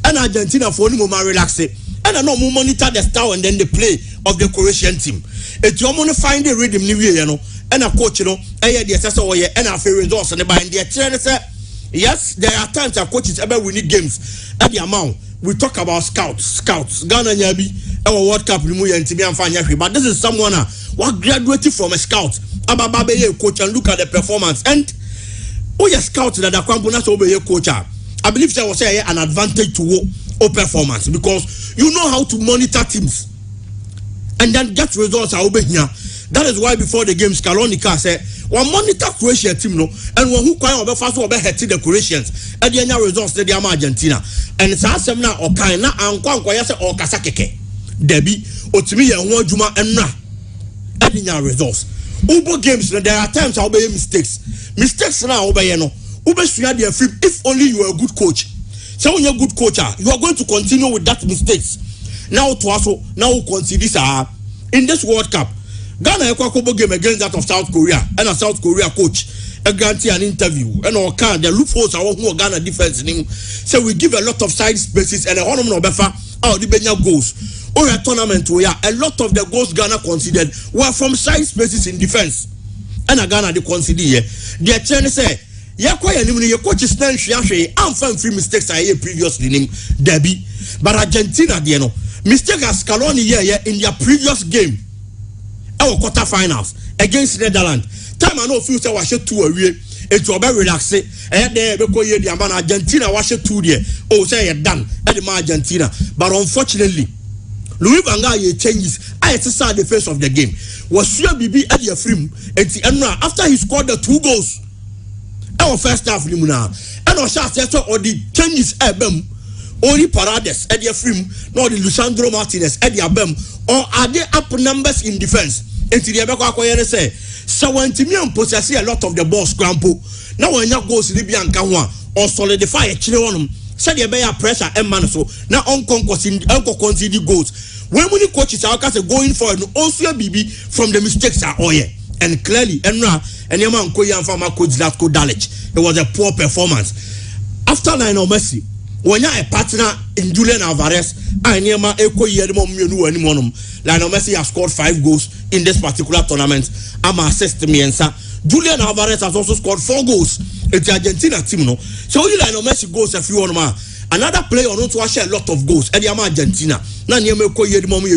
And Argentina for any moment relaxing. And I know more monitor the style and then the play of the Croatian team. It's your money find the rhythm, and a coach, and a fair results and the bind the yes, there are times our coaches ever winning games at the amount. We talk about scouts, Ghana Yabi, our World Cup, but this is someone who graduated from a scout, Abababe coach, and look at the performance. And your scouts that are components over your coach. I believe there was an advantage to performance because you know how to monitor teams and then get results are over here. That is why before the game, Scalonica said, "One monitor Croatia team, no, and one who quite over fast over hitting the Croatians at the end results they are Argentina, and it's a seminar or kind and Quanquayasa or Kasakeke, Debbie, Otimi and Wajuma and Na, adding our results. Uber games, there are times I'll be mistakes now over no. Uber if only you are a good coach. So when you're a good coach, you are going to continue with that mistakes. Now to also now consider this in this World Cup. Ghana a game against that of South Korea, and a South Korea coach grantee an interview and all kind the loopholes are who Ghana defense name. So we give a lot of side spaces and a honor no befa out the Benya goals. Or a tournament where a lot of the goals Ghana considered were from side spaces in defense. And a Ghana they consider here. Their channel say Yakwaya Nimini, your coach is nan she I'm fine free mistakes I hear previously name Debbie. But Argentina, Diano, mistake as Scaloni here in their previous game. Our quarterfinals against Netherlands. Time I know few say wash 2 away. It will be relaxed. And there because you the man Argentina wash 2 there. Oh, say you're done. At the Argentina. But unfortunately, Louis Van Gaal changes. I saw the face of the game. Was sure BB at your film after he scored the 2 goals. Our first half limuna. And our shot or the changes only Parades at your film, not the Lisandro Martinez at your bem, or are they up numbers in defense? And to the Abaka say, so when Timian possesses a lot of the ball scramble, now when you go to Libyan Kanwa or solidify a children, said you bear pressure and man so now Uncle concede goals. When the coaches are going for an also BB from the mistakes are all here. And clearly, Enra and your man Koyan Farmer coach Zlatko Dalic. It was a poor performance. After Lionel Messi, when you're a partner in Julian Alvarez, I near my echo Yedmon Munu. Lionel Messi has scored 5 goals in this particular tournament. I'm assist me and sir. Julian Alvarez has also scored 4 goals. It's the Argentina team, no. So Lionel Messi goes a few on my another player on to share a lot of goals. And Argentina. Now near me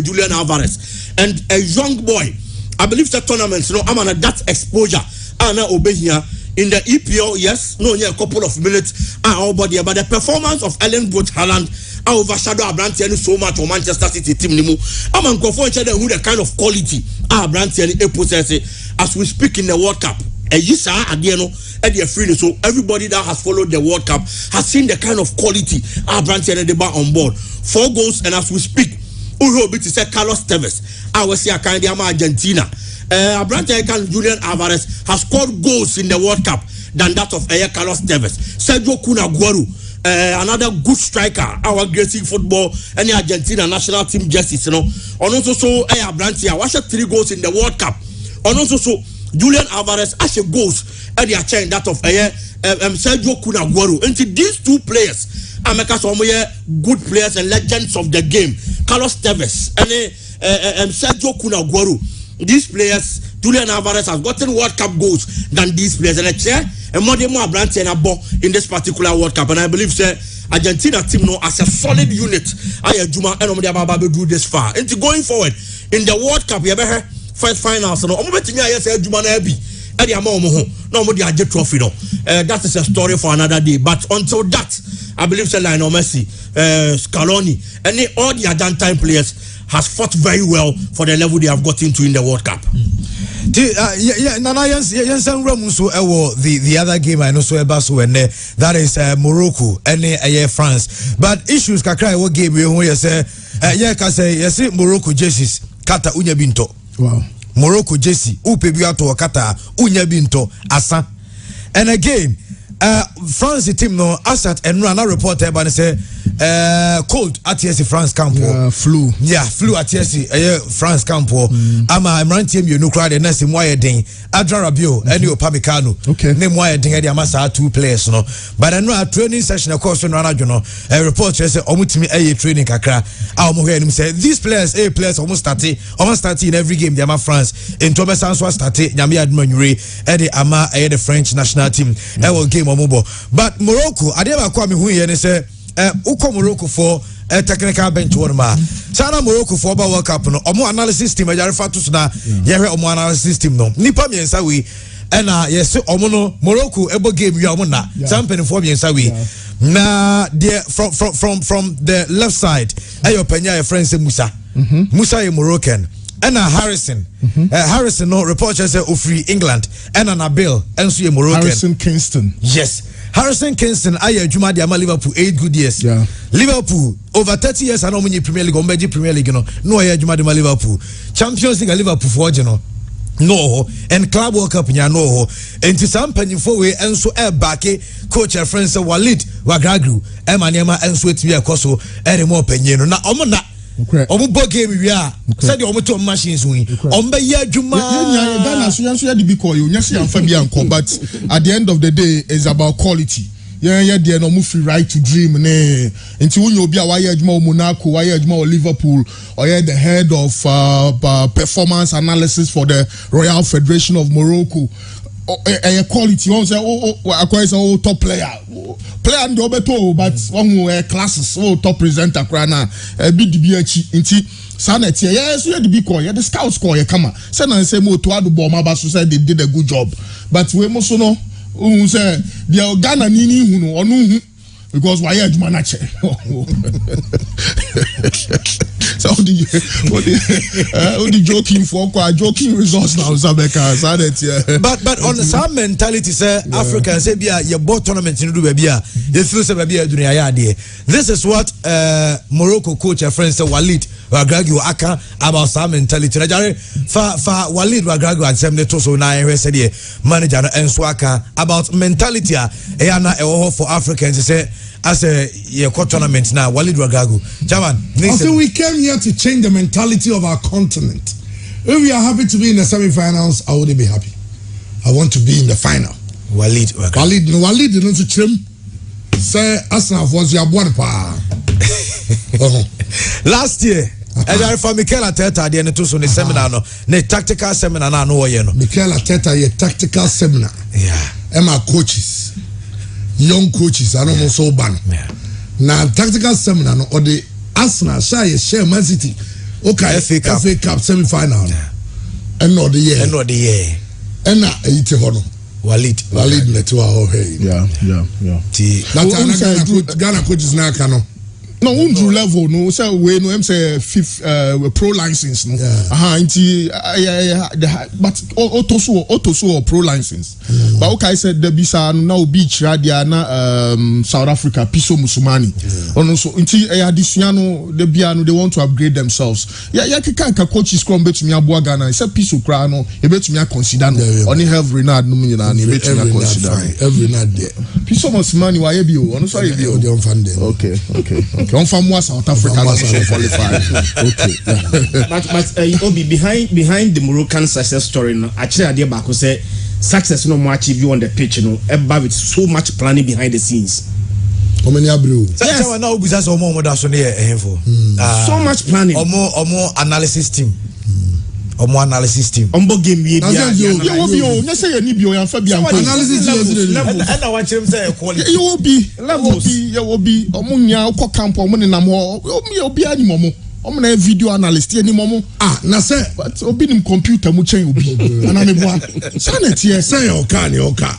Julian Alvarez and a young boy. I believe the tournaments, no, I'm on that exposure. I now obey here. In the EPL, yes, no, yeah, a couple of minutes are but the performance of Ellen Brot Haaland I overshadow Abrantiani so much on Manchester City team. I'm on confront each other who the kind of quality Abrantiani possess as we speak in the World Cup. And yes, at the free, so everybody that has followed the World Cup has seen the kind of quality Abrantiani on board. 4 goals, and as we speak, Urobi to say Carlos Tevez. I was here kind of Argentina. Julian Alvarez has scored goals in the World Cup than that of Carlos Tevez. Sergio Cunaguero, another good striker, our great football, any Argentina national team jerseys, you know. And also so Brantia, watch 3 goals in the World Cup. And also so Julian Alvarez actually goals and they are changing that of Sergio Cunaguero. And these 2 players are some good players and legends of the game. Carlos Tevez and Sergio Cunaguero. These players, Julian Alvarez has gotten World Cup goals than these players. And I chair and more branch and a ball in this particular World Cup. And I believe Argentina team no as a solid unit. I Juma and Omdia do this far. And going forward in the World Cup, you ever first finals. No, Juma trophy. That is a story for another day. But until that, I believe Lionel Messi, Scaloni, and all the Argentine players has fought very well for the level they have got into in the World Cup. The other game I know so that is Morocco and France. But issues kakra what game we say yes Morocco jerseys kata unya binto. Wow. Morocco jersey upe biato kata unya binto asa. And again France team no asset and run a report about say cold at TSC France camp flu at TSC France camp I'm ranting you no crowd and next in wire ding Adra Rabiot and you Pamecano name wire ding the amasa 2 players no but I know a training session of course no a report says omutimi a training kakra him say these players almost starting in every game they are France in Thomas Answa started Nyame Admanure and the ama the French national team game but Morocco adeba kwa me hu ye ne say uko Morocco for technical bench one ma sana Morocco for World Cup no omo analysis team ajare fatu so na ye hwe omo analysis team no nipa miensa we yes omo no Morocco ebo game wi omo na champion for miensa we na there from the left side ayo panya your friend say Musa is Moroccan and Harrison Harrison no report say ofri England and Nabil and so Moroccan Harrison Kingston Harrison Kingston aye adwuma de ama Liverpool 8 good years Liverpool over 30 years and omni Premier League ombeji Premier League no aye adwuma de Liverpool Champions League Liverpool for no no and Club World Cup nya no enti some panyimfo we enso back coach friends Walid Wagragru Emaniema enso etimi ekoso eremo panyino na omo na omo bo game wi a said omo to machines wi omo be ya adwuma Ghana so yanso ya de bi call you nya se amfa bi anko but at the end of the day it's about quality. Yeah, there no move right to dream ne. Until when you be a wire Monaco, wire Liverpool, or yeah, the head of performance analysis for the Royal Federation of Morocco. Quality, one say oh top player and the obeto, but one classes top presenter krana BDBH inti. Sanet yes, you had the big call, the scouts call you come. Send and say more to add the bomb, but said they did a good job. But we must know. Say the Ghana nini huno onu because why are manager so the joking for joking results now but on some mentality say African say bia your ball tournament in do bia you feel say bia dunia ya de this is what Morocco coach a friend say Walid Wagragru aka about some mentality najare fa Walid Wagragru ansem ne to so na ehwe say the manager no enso aka about mentality a na for Africans say as a tournament now, Walid Wagragru. Chairman, I think we came here to change the mentality of our continent. If we are happy to be in the semi-finals, I wouldn't be happy. I want to be in the final. Walid didn't to trim. Say, Arsenal was your one pa. Last year, and for Mikel Arteta, the end of the seminar, no, tactical seminar, no, Mikel Arteta, a tactical seminar. Yeah. Emma coaches. Young coaches are almost so bad. Now tactical seminar or the Arsenal share Man City. Okay, FA Cup semi-final. And not the year. And now it's Walid Netwa. Ghana coaches now cannot. No, undru level no say we no say fifth pro license no but also pro license but okay said the bisa no beach radia na South Africa Piso Musumani ono so nti adisua no the bia no they want to upgrade themselves ya kika coaches come betumi aboa Ghana say Piso kra no e betumi consider no only have Renard no nyina na e betumi consider every night there Piso Musumani wa ye bi o ono so ye bi o dey on fan there okay come from South Africa qualified. Okay. But Obi behind the Moroccan success story, no, actually, I did back say success no more achieve you on the pitch, you know, with so much planning behind the scenes. How many abro? Yes. So much planning. Or more analysis team. Analysis team. Ombo game we analysis quality. You will be omunya uko camp omune na mo obi ani momo omuna video analyst ani momo na say but obi nim computer mu chen obi ana me boa sanet here say oka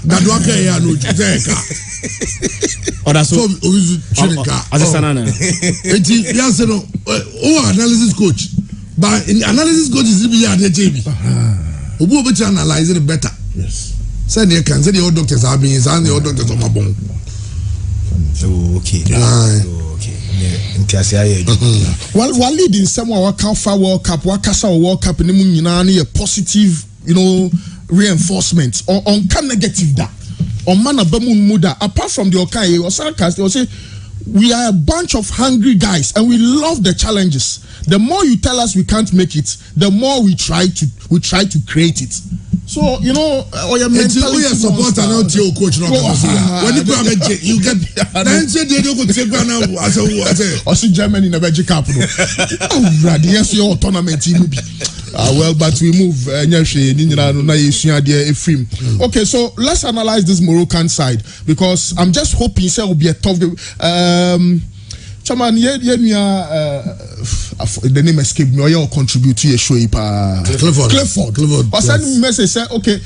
dadu aka ya no ka oda so obi chinika azesanana enti ya say no analysis coach. But in analysis coaches be here at JB. Obu obi to analyze it better. Yes. Say they can say the old doctors are being and the old doctors are mabon. Okay. Well, leading someone work out for World Cup, World Cup in the moon, a positive, reinforcement on can negative that. On man abamun muda. Apart from the Okai or sarcastic, they will say we are a bunch of hungry guys and we love the challenges. The more you tell us we can't make it, the more we try to create it. So or your mentality. Support and not your coach. When you get then say they don't go take one now. I see Germany in the Belgian Cup. Yes, your tournament team. Well, but we move. Okay, so let's analyze this Moroccan side because I'm just hoping it will be a tough. Chairman, the name escaped me. Or contribute to a show. Clifford. But send message say okay.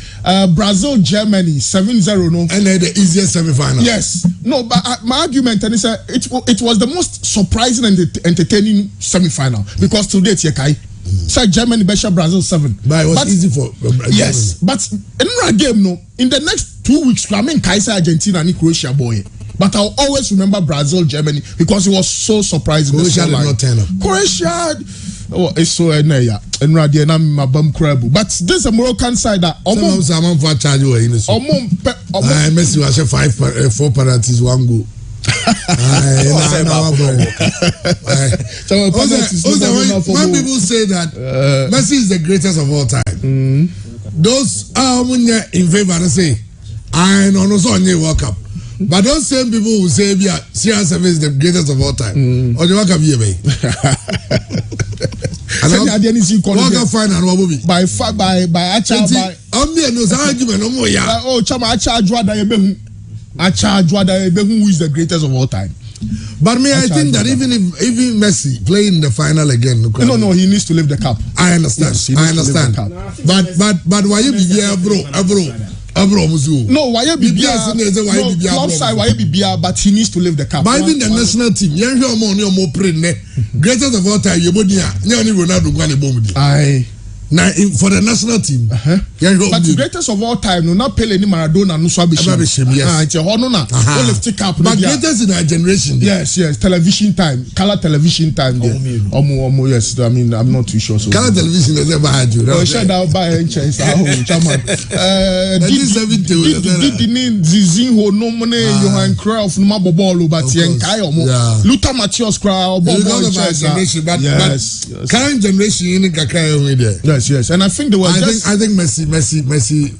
Brazil, Germany, 7-0. No, and the easiest semi-final. Yes. No, but my argument and it was the most surprising and entertaining semi-final because today it's Yekai. So Germany beat Brazil 7. But it was easy for yes. But in that game, no, in the next 2 weeks, I mean, Kaiser, Argentina, and Croatia, boy. But I'll always remember Brazil, Germany because it was so surprising. Croatia did not turn up. Croatia, Oh, it's so ya. And radio na my bum crab. But this is a Moroccan side that almost someone for charge away in the Messi was a 4 penalties, 1 goal. When people say that Messi is the greatest of all time, those are in favor and say, I know no son World Cup. But those same people who say CR7 is the greatest of all time. Or the World Cup here, World Cup final by Acha who is the greatest of all time. But I think that even Messi playing the final again, no, he needs to lift the cup. I understand. Yes, I understand. But why you be bro? No, why you be club side? Why you be but he needs to lift the cup. But even the national team, you hear more greatest of all time. You only Ronaldo going to Aye. Now for the national team, but the greatest of all time, no, not Pele ni Maradona, no Swabishim. Yes. It's a honor. But greatest in our generation. Yes. Television time, color television time. Yes. I mean, I'm not too sure. So color television has never had you. Shut down by any chance. Did name Zizinho no money Johan Cruyff no mabobolo but yenkai omo. Luther Matthias Cruyff. But current generation in Kakai over there. Yes, and I think there was. I think Messi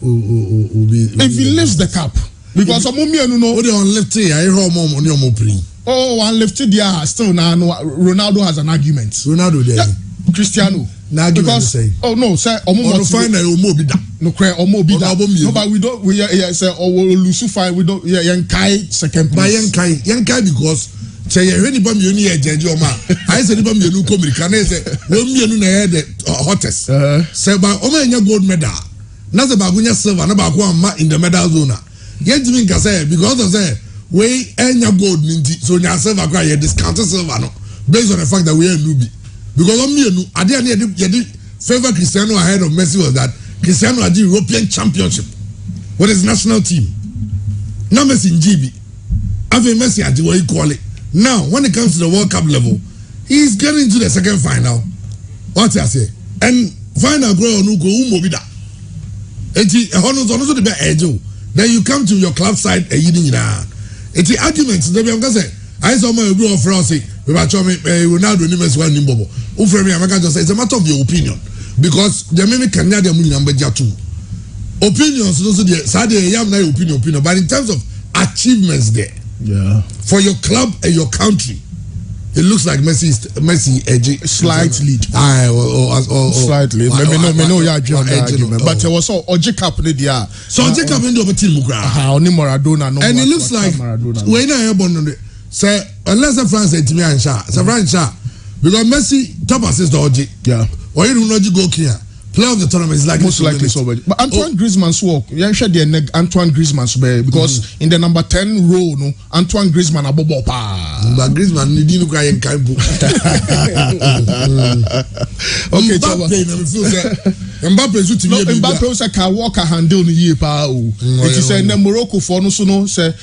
will be. If he lifts the cup, because I'm no. Only on lifting, I hear more pre. Oh, one lifted there still now. Ronaldo has an argument. Ronaldo there. Cristiano. Because oh no, sir. Find a mobida. No cry or mobida. No, but we don't. We say or we'll lose fine. We don't. Yankai second place. Yankai because. Say anybody you need a judge or man. I said anybody you come can say when you know the hottest. Say by Omega gold medal. Not about Gunya silver, not about one in the medal zone. Yet you can say because of say we and your gold minty so your silver cry discounted silver no based on the fact that we are newbie. Because I didn't favor Cristiano ahead of Messi was that Cristiano had the European Championship with his national team. Now Messi in GB. After Messi had the way equal it. Now, when it comes to the World Cup level, he's getting to the second final. What I say? And final grow on Ugo Umobida. Then you come to your club side and you it's the arguments. I saw my bro France. We were talking Ronaldo Nimes one Nimbobo. It's a matter of your opinion. Because the mimic Canada number 2. Opinions, those are the opinion. But in terms of achievements there. Yeah. For your club and your country, it looks like Messi slight lead. Slightly. But it was all Oji Cup there. So Oji Cup in the team only Maradona. And it looks like when I have on say unless the France is me and Sha, because Messi top assist Oji. Yeah. Or you don't go here. Player of the tournament is most likely so. But Antoine Griezmann's work, you should Antoine Griezmann's because in the number 10 row, no Antoine Griezmann abobo pa. But Griezmann need to cry in Kaibu. Okay, Mbappe can walk a handle in the year pa. It is in the Morocco for no so no say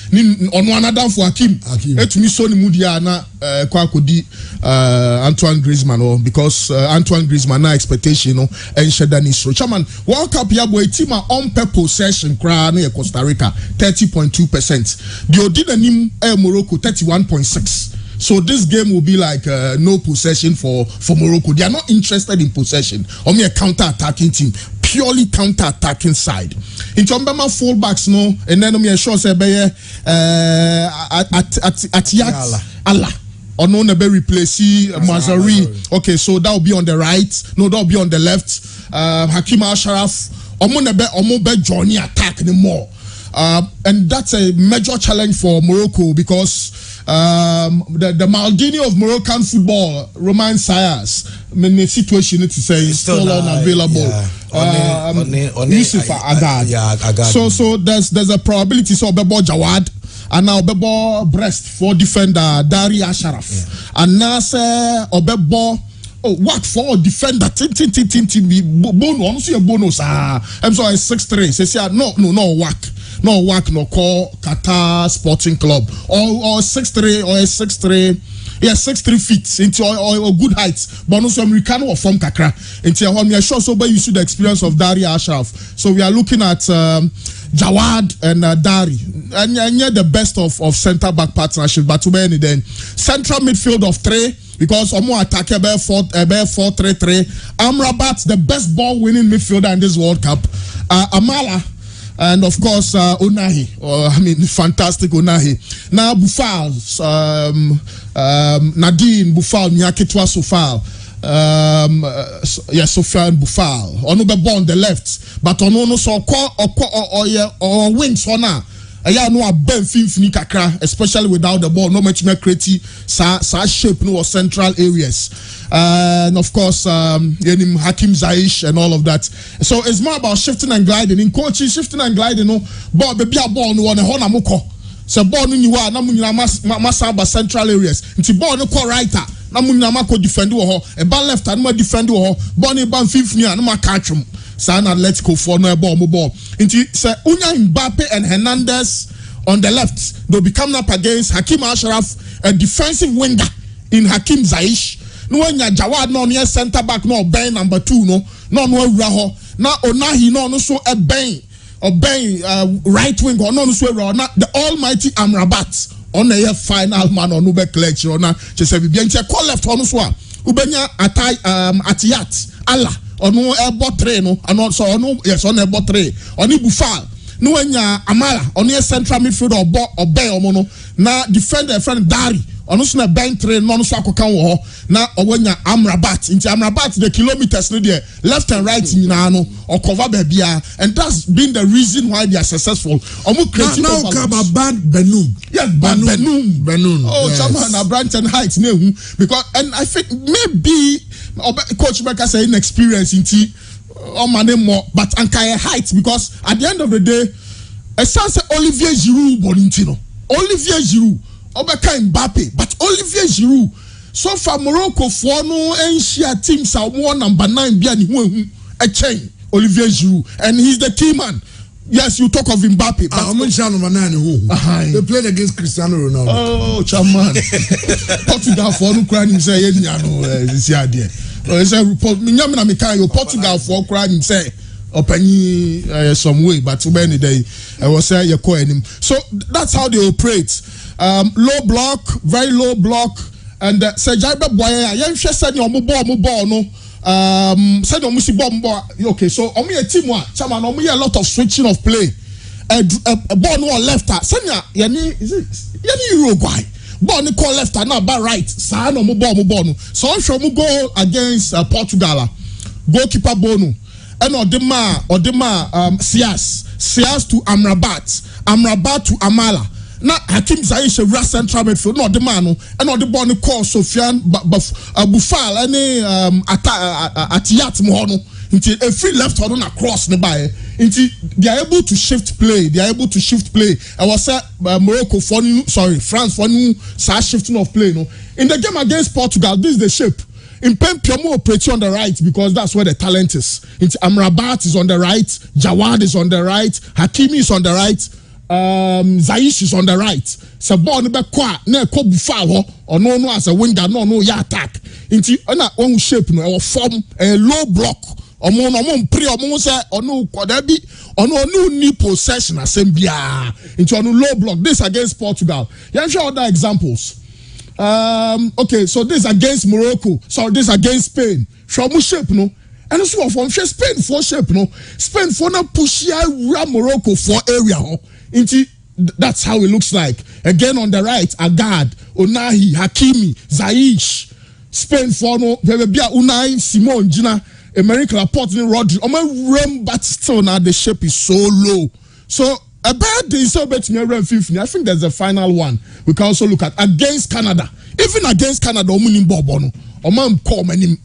on one other for Hakim. Et me so ni mudiana kwa kodi Antoine Griezmann because Antoine Griezmann na expectation no and Shadani so chairman World Cup ya boy team on possession cry na Costa Rica 30.2%. The Odinanim Morocco 31.6%. So this game will be like no possession for Morocco. They are not interested in possession. Only a counter-attacking team, purely counter-attacking side. In terms of fullbacks, no, and then I'm sure say Allah. Or no, never replace Mazari. Okay, so that will be on the right. No, that will be on the left. Hakim Ashraf. Omo Johnny attack anymore. And that's a major challenge for Morocco because the Maldini of Moroccan football, Romain Sayas, the situation to say is still unavailable. Yusuf Agad. So there's a probability so Bebo Jawad and now Bebo Brest for defender Dari Asharaf and now say Obebo. Oh, what for defender? Bono, honestly, a bonus. I'm sorry, 6'3". Say, no, call Qatar Sporting Club or 6'3" or 6'3". Yes, 6'3" feet into or good height. But also American or from Kakra. Into we are sure so but you see the experience of Dari Ashraf. So we are looking at Jawad and Dari. And the best of centre back partnership. But to be then central midfield of 3. Because Omo attack about 4-3-3. Amrabat, the best ball winning midfielder in this World Cup. Amala. And of course, Unahi, fantastic Unahi. Now, Boufal, Nadine, Boufal, Nyakitwa Sofal, Sofiane Boufal. Onube on the left, but Ono so or wings on now. I know a Ben Finfini Kakra, especially without the ball, no much more creative, sa shape no central areas. And of course, Hakim Ziyech and all of that. So it's more about shifting and gliding. In coaching, shifting and gliding, no, ball baby a ball no one a hona muko. So ball no you are na munyina masaba central areas. Inti ball no ko righter, na munyina mako defend wo ho. E ball left and ma defend wo ho. Ball ni ban Finfini and ma catch him. San Atletico for no ball. Into say Unya Mbappe and Hernandez on the left. They'll be coming up against Hakim Ashraf, a defensive winger in Hakim Ziyech. No one Jawad no near centre back no Ben number 2 no Raho. Now Onahi no so a Ben or Ben right wing or no so the almighty Amrabat on the final man on Ube collection on just be call left on so Ubenya Atiyat Allah. Ono airport train no and also ono yes on airport train oni Boufal no anya Amala oni central midfield or Bay omo na defender friend Dari ono so na Ben train no so akokan wo ho na owanya Amrabat into Amrabat the kilometers no there left and right nyina no or cover babia and that's been the reason why they are successful omo creative now come about Benum yes Benum oh yes. Chairman na Branton Heights nehu because and I think maybe Coach Becker say inexperience in tea or more, but Ankaya height because at the end of the day, a sense Olivier Giroud Bonintino, Olivier Giroud, Obeka Mbappe, but Olivier Giroud. So far Morocco for no Asia teams are one number 9 Biani a chain Olivier Giroud, and he's the key man. Yes, you talk of Mbappe. They played against Cristiano Ronaldo. Oh, Chairman. Portugal for no crying say this idea. Portugal for crying say some way, but too many day I was say you call him. So that's how they operate. Low block, very low block, and say Jaiba Boya, young said your mobile no. Said okay, so only a team one, Chairman, only a lot of switching of play. A ball no left, Sanya, Yani Uruguay. Ball no call left, now back right. Sa no mobile. So I'm sure we go against Portugal. Goalkeeper Bono. And Odema Sias to Amrabat to Amala. Now Hakim Ziyech a real central midfield, not the man, and not the ball call Sofiane Boufal any Atiyat Mohono until a free left on across the by until they are able to shift play. I was Morocco France for new shifting of play. No, in the game against Portugal, this is the shape. In Pempiomo operating on the right because that's where the talent is. Amrabat is on the right, Jawad is on the right, Hakimi is on the right. Ziyech is on the right. So ball be kwa na ko Boufal or no as a winger no ya attack. Inti na one shape no form a low block. Omo pre omo say ono kodabi ono ni possession asembia. Inti ono low block. This against Portugal. You show other examples. Okay, so this against Morocco. So this against Spain. Show mo shape no. And so from Spain for shape no. Spain for na push ya Morocco for area. That's how it looks like. Again on the right, Agad, Onahi, Hakimi, Ziyech, Spain for no, Unai, Simon, Gina, American Laporte, Rodri. But still now the shape is so low. So a bad day so betting around 50. I think there's a final one. We can also look at against Canada. Even against Canada, Omunim Bobono. Omam Komenim.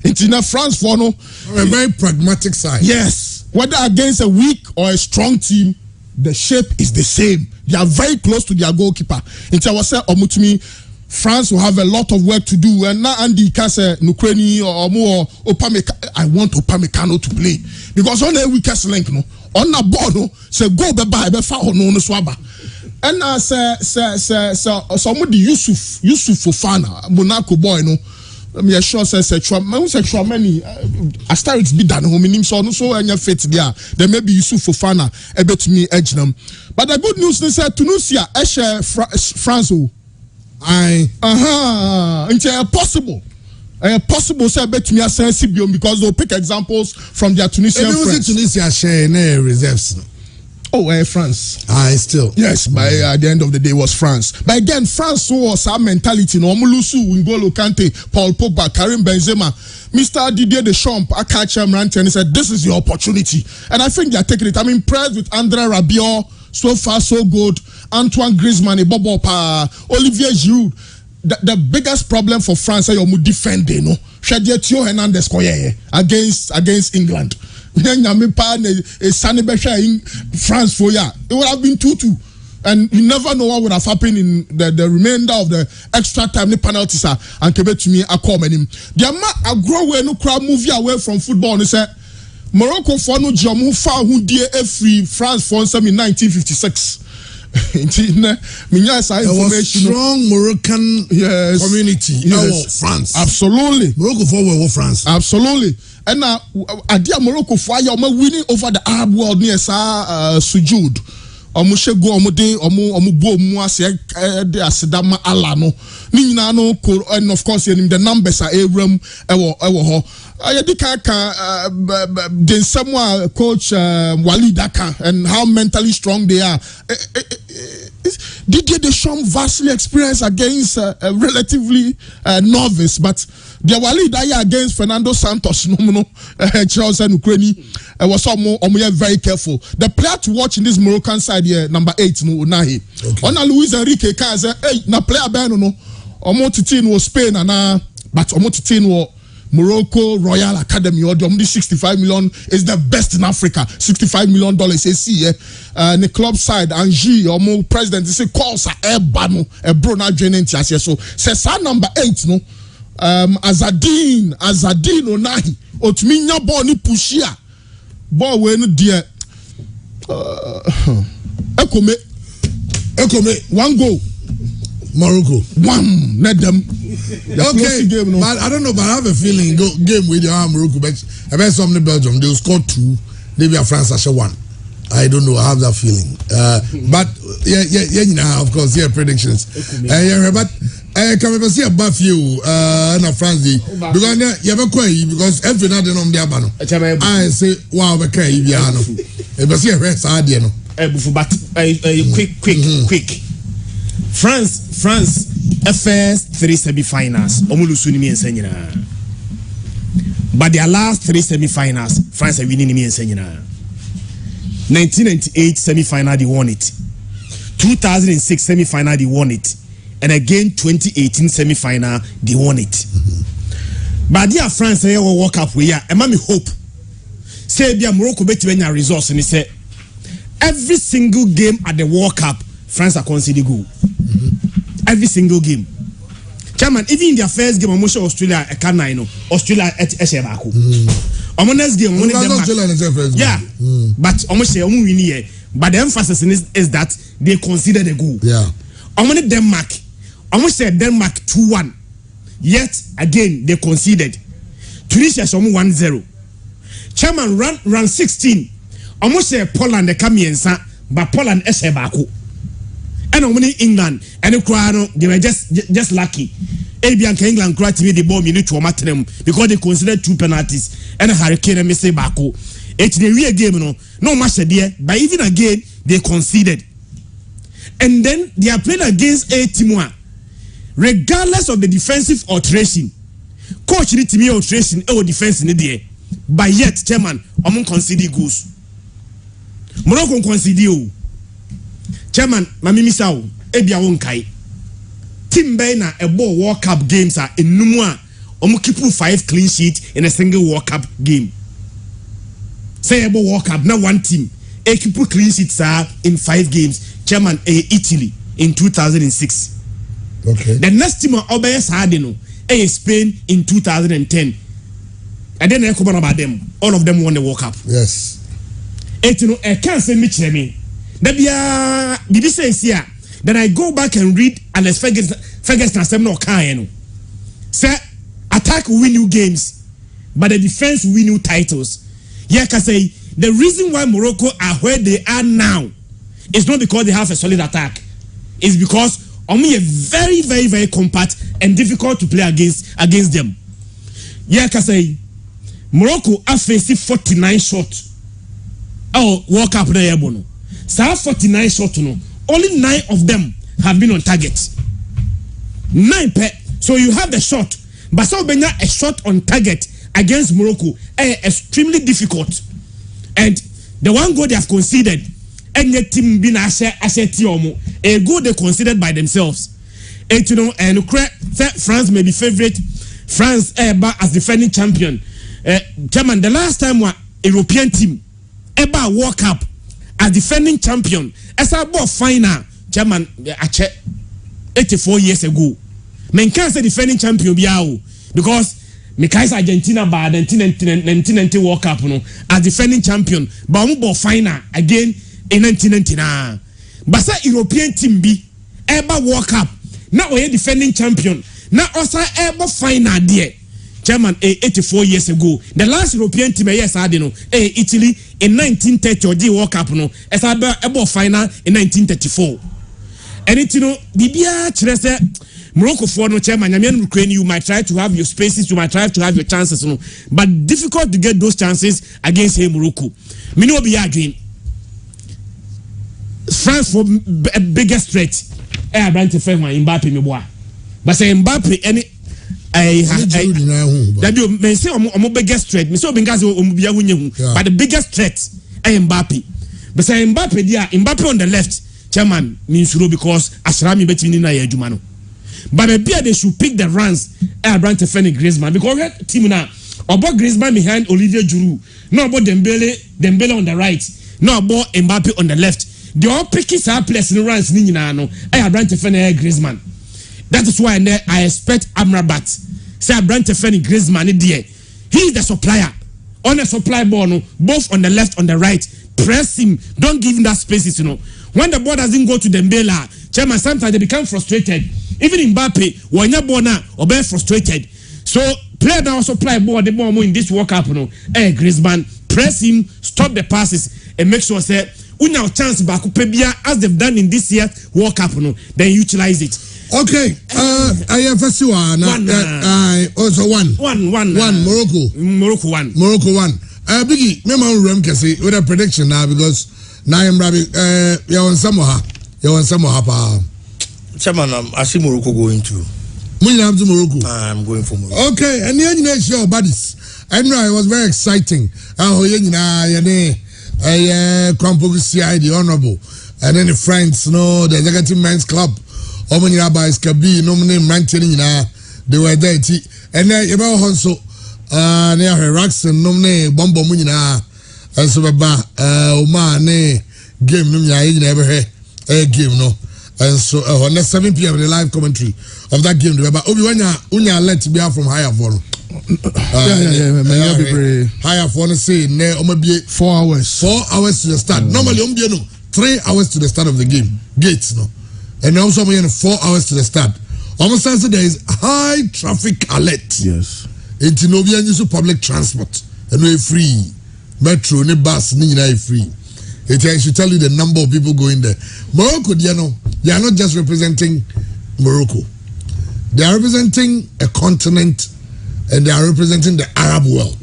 It's in France for no. A very pragmatic side. Yes. Whether against a weak or a strong team, the shape is the same. They are very close to their goalkeeper. Until I say Omutumi, France will have a lot of work to do. And now Andy can say Nukreni or more Upamecano. I want Upamecano to play because on the weakest link, no, on the ball, no, say go by foul no swabba. And some of the Yusuf Fofana, Monaco boy, no. Me sure says sexual many Asterix be done home in so any fit there. There may be Yusuf Fofana a bit me edge them. But the good news is that Tunisia, Eshe France. It's possible. Possible say bet me a sensible because they'll pick examples from their Tunisian friends. Tunisia share no reserves. France. Still. Yes, by at the end of the day was France. But again, France was our mentality. No, Omulusu, N'Golo Kante, Paul Pogba, Karim Benzema, Mr. Didier Deschamps, I catch him ranting and he said, "This is your opportunity." And I think they are taking it. I'm impressed with Andre Rabiot. So far, so good. Antoine Griezmann, Bobo Pa, Olivier Giroud. The biggest problem for France is you defend, you know. Theo Hernandez against England. France for ya. It would have been 2-2. And you never know what would have happened in the remainder of the extra time, the penalties are and Quebec to me a comment him. The amount I grow when no crowd movie away from football and say Morocco for no jam who found who dear free France for some in 1956. There was strong Moroccan community in France. Absolutely. Morocco for France. Absolutely. And now, Adia Morocco for you winning over the Arab world near Sujud. Omushego omode omubo muase de asidama alano. Nina no and of course the numbers are Abram ewo ho. Ayedika then someone coach Walid Daka and how mentally strong they are. Didier Deschamps vastly experience against relatively novice, but the Walid Daka against Fernando Santos no Charles and Ukraine was some very careful. The player to watch in this Moroccan side here, number 8 no Unahi. Ona Luis Enrique can say, hey, na player ben no omo titin was Spain and but omo titin was Morocco Royal Academy or the $65 million is the best in Africa. $65 million AC the club side Angie or more president say calls a bano a brona joining so says number 8 no Azadine Onahi Otminya Boni Pushia Bo when dear Ekome 1 goal Morocco. One, let them. Okay, game, no? But I don't know, but I have a feeling game with Morocco. But I bet some in Belgium they will score 2. Maybe France has 1. I don't know. I have that feeling. But yeah, of course, predictions. But can we see a buff you? No France because you have a quay because every night they know they are I say wow, okay, you are no. But see a rest idea no. But quick. France first 3 semi-finals omulusu ni miensa nyina but their last 3 semi-finals France are winning ni miensa nyina 1998 semi-final they won it 2006 semi-final they won it and again 2018 semi-final they won it but their France here will walk up we are and me hope say bia Morocco beti benya resource ni say every single game at the World Cup France are conceding goal. Every single game. Chairman, even in their first game, I'm sure Australia a can no. Australia at Eshebaku. Next game, yeah. But almost say win. But the emphasis is that they considered a goal. Yeah. Denmark. Almost said Denmark 2-1. Yet again they conceded. Tunisia 1-0. Chairman run 16. Almost say Poland the Kamiensa, but Poland Eshebaku. And only England and the they were just lucky. Abian England cried to me the ball minute to matter them because they considered 2 penalties and a hurricane and Messi Baku. It's the real game, no match there, but even again they conceded. And then they are playing against a team regardless of the defensive alteration. Coach need to be alteration or defense in the day, but yet, chairman, among conceded goals. Morocco conceded. Chairman, Mami Misao, Ebia Wonkai. Team Bena a ball World Cup games are in Numua. Omukipu 5 clean sheet in a single World Cup game. Say a ball World Cup, not one team. Ekipu clean sheets are in 5 games. Chairman, Italy in 2006. Okay. The next team Obeyes Hardino, Spain in 2010. And then I come about them. All of them won the World Cup. Yes. I can't say Mitchell. Debia Bibi says here. Then I go back and read Alex Ferguson and no kind. Say attack will win you games, but the defense will win you titles. Yeah, can say the reason why Morocco are where they are now is not because they have a solid attack. It's because only a very, very, very compact and difficult to play against them. Yeah, can say Morocco are facing 49 shots. Oh, walk up there, bono. So 49 shots, no. Only 9 of them have been on target. 9 per. So you have the shot, but so benya a shot on target against Morocco extremely difficult. And the one goal they have conceded, and the team been a goal they considered by themselves. And you know, and France may be favorite. France as defending champion. German, the last time one European team ever World Cup as defending champion as a ball final German 84 years ago. Men can't say defending champion because Mikais Argentina by 1990 World Cup no as defending champion but ball final again in 1999. But say European team be ever World Cup now we defending champion now also ever final there. German 84 years ago. The last European team yes I know Italy in 1930 or the World Cup no as a final in 1934. And it you know Bibia Chirese Morocco for no chairman Ukraine you might try to have your spaces, you might try to have your chances no, but difficult to get those chances against Morocco. Me no be arguing. France for biggest threat Abrante Fema Mbappe me boy. But say Mbappe any that you may say biggest threat. Me so but the biggest threat is Mbappe. But say Mbappe on the left, chairman means because Ashrami between na Jumano. But maybe they should pick the runs Abraham Tefeni Griezmann because team now about Griezmann behind Olivier Giroud, no about Dembele on the right, no about Mbappe on the left. They all pick his place in the runs ni na no Abraham Tefeni Griezmann. That is why I expect Amrabat say Abraham Tefeni Griezmann there. He is the supplier on a supply ball, no, both on the left, on the right. Press him, don't give him that spaces, you know. When the ball doesn't go to Dembele, chairman, sometimes they become frustrated. Even Mbappe, when you're born now, or be frustrated. So player now supply ball, the ball in this World Cup, you know. Griezmann, press him, stop the passes, and make sure say una chance back as they've done in this year's World Cup, you know, then utilize it. Okay, I have a also one Morocco one. Biggie, remember Remkesi with a prediction now because now I'm Rabbi, you're on Samoa, pa. Chairman, I see Morocco going to. Morocco. I'm going for Morocco. Okay, and then you show buddies. I know it was very exciting. The honorable, and then the friends, no, the executive men's club. Omani rabbis Kabi, no name ranting they were there. And then about also near Raxon, no name Bombo Munina, and so Oma ne game no never heard a game no. And so on 7 p.m. the live commentary of that game, but Unya let to be out from higher for higher for say ne 4 hours. 4 hours to the start. Normally 3 hours to the start of the game. Gates no. And also 4 hours to the start. Almost there is high traffic alert. Yes. It's no be use public transport. And we free. Metro, ni bus, ni free. It should tell you the number of people going there. Morocco, they are not just representing Morocco. They are representing a continent and they are representing the Arab world.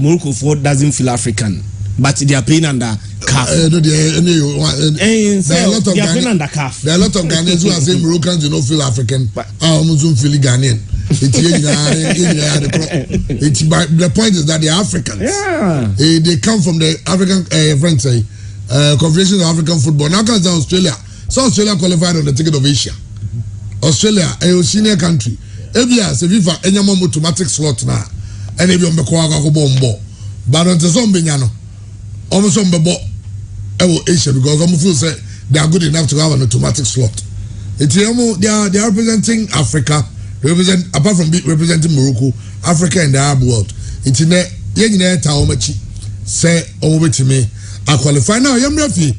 Morocco doesn't feel African. But they are playing under CAF. There are a lot of Ghanaians who are saying Moroccans do not feel African. Muslim feel Ghanaian. The point is that they are Africans. Yeah. They come from the African Confederation of African Football. Now comes Australia. So Australia qualified on the ticket of Asia. Australia, a senior country. ABS, if you have any more automatic slot now, and if you have a bomb, but on the zombie, almost on the Asia because almost feel say they are good enough to have an automatic slot. They are representing Africa, apart from representing Morocco, Africa and the Arab world. It's in there, say over to me. I qualify now. Yam refi.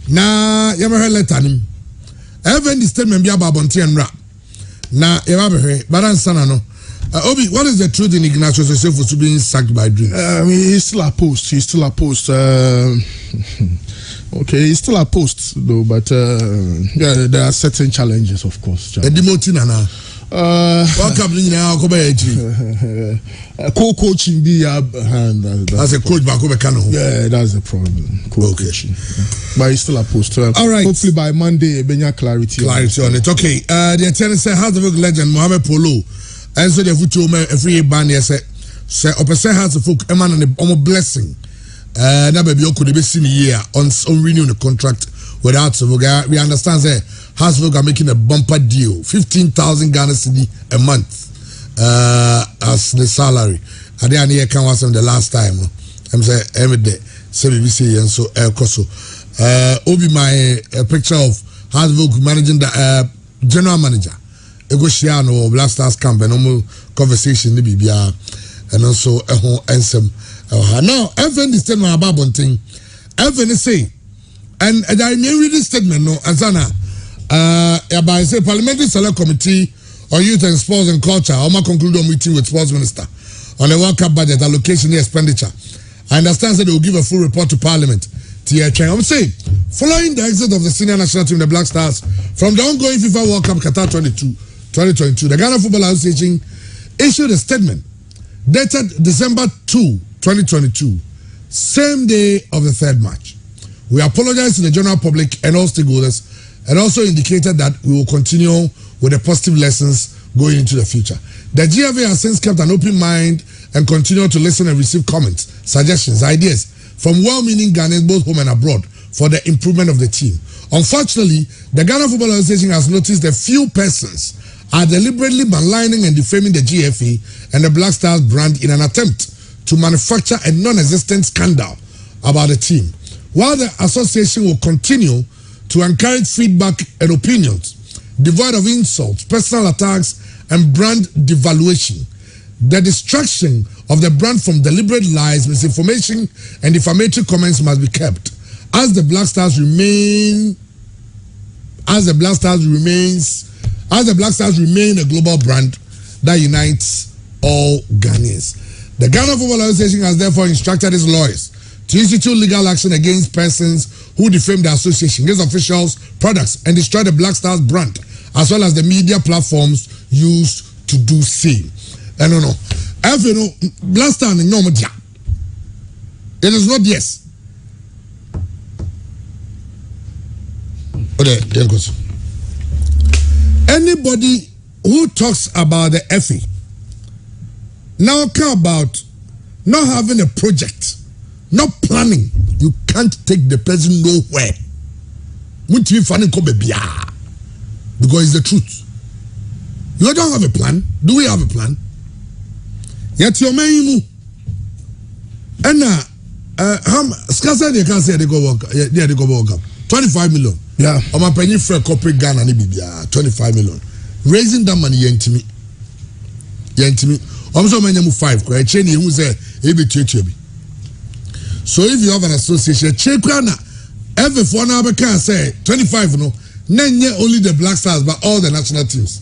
Na yam letter nim. Even the statement be about Bonti and Rap. Na yam Baran Sanano. Obi, what is the truth in Ignacio Sesefo to being sacked by Dreams? I mean, he's still a post. Okay, he's still a post though, but yeah, there are certain challenges, of course. Co-coaching be as a coach back over Kano. Yeah, that's the problem. Co-coaching, but he's still a post. All right. Hopefully by Monday, benya clarity on it. Okay. The attorney said House of Folk legend Mohamed Polo, and so the future every ban here say opposite House of Folk eman and a blessing. Na baby you could be seen here on renewing the contract without we understand that House of Folk are making a bumper deal, 15,000 Ghana cedi a month. As the salary. I didn't hear can was the last time. I'm saying every day. So we see and so Koso. Obi my picture of Hasbrook managing the general manager. Ego Shiano Black Stars camp and normal conversation Libya and also a whole answer. Now even the statement about Bonting, even say and I may read this statement no Azana by say Parliamentary Select Committee on Youth and Sports and Culture, I'm going to conclude a meeting with Sports Minister on the World Cup budget allocation and expenditure. I understand that they will give a full report to Parliament. I'm saying, following the exit of the senior national team, the Black Stars, from the ongoing FIFA World Cup Qatar 2022, the Ghana Football Association issued a statement dated December 2, 2022, same day of the third match. We apologize to the general public and all stakeholders and also indicated that we will continue with the positive lessons going into the future. The GFA has since kept an open mind and continued to listen and receive comments, suggestions, ideas from well-meaning Ghanaians both home and abroad for the improvement of the team. Unfortunately, the Ghana Football Association has noticed that few persons are deliberately maligning and defaming the GFA and the Black Stars brand in an attempt to manufacture a non-existent scandal about the team. While the association will continue to encourage feedback and opinions devoid of insults, personal attacks, and brand devaluation, the destruction of the brand from deliberate lies, misinformation, and defamatory comments must be kept. As the Black Stars remain a global brand that unites all Ghanaians. The Ghana Football Association has therefore instructed its lawyers to institute legal action against persons who defame the association, against officials, products, and destroy the Black Stars brand, as well as the media platforms used to do same. I don't know. If you know, Black Stars is not it is not yes. Okay, anybody who talks about the FA now care about not having a project, not planning, you can't take the person nowhere. Because it's the truth. You don't have a plan. Do we have a plan? Yet your man, and Skasa they can't say they go work. Yeah, they go work up. 25 million. Yeah. I'm a penny for a corporate Ghana, 25 million. Raising that money, Yentimi. I'm so many 5. Cheney who say, so if you have an association, check every 4 hour can say 25, no. Only the Black Stars, but all the national teams.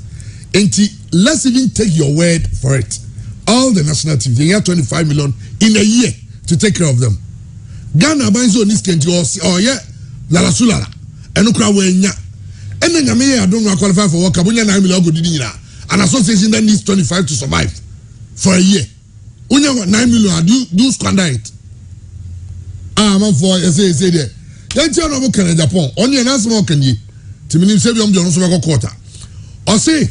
And let's even take your word for it. All the national teams, they have 25 million in a year to take care of them. Ghana binds on this country or yeah, La Sulala, and Ukrawenya. And then I don't qualify for work. 9 million good in an association that needs 25 to survive for a year. When you 9 million, do squander it. I'm for say there. Then tell me can Japan. Only an small can ye. Timini say you don't so quarter. Or say,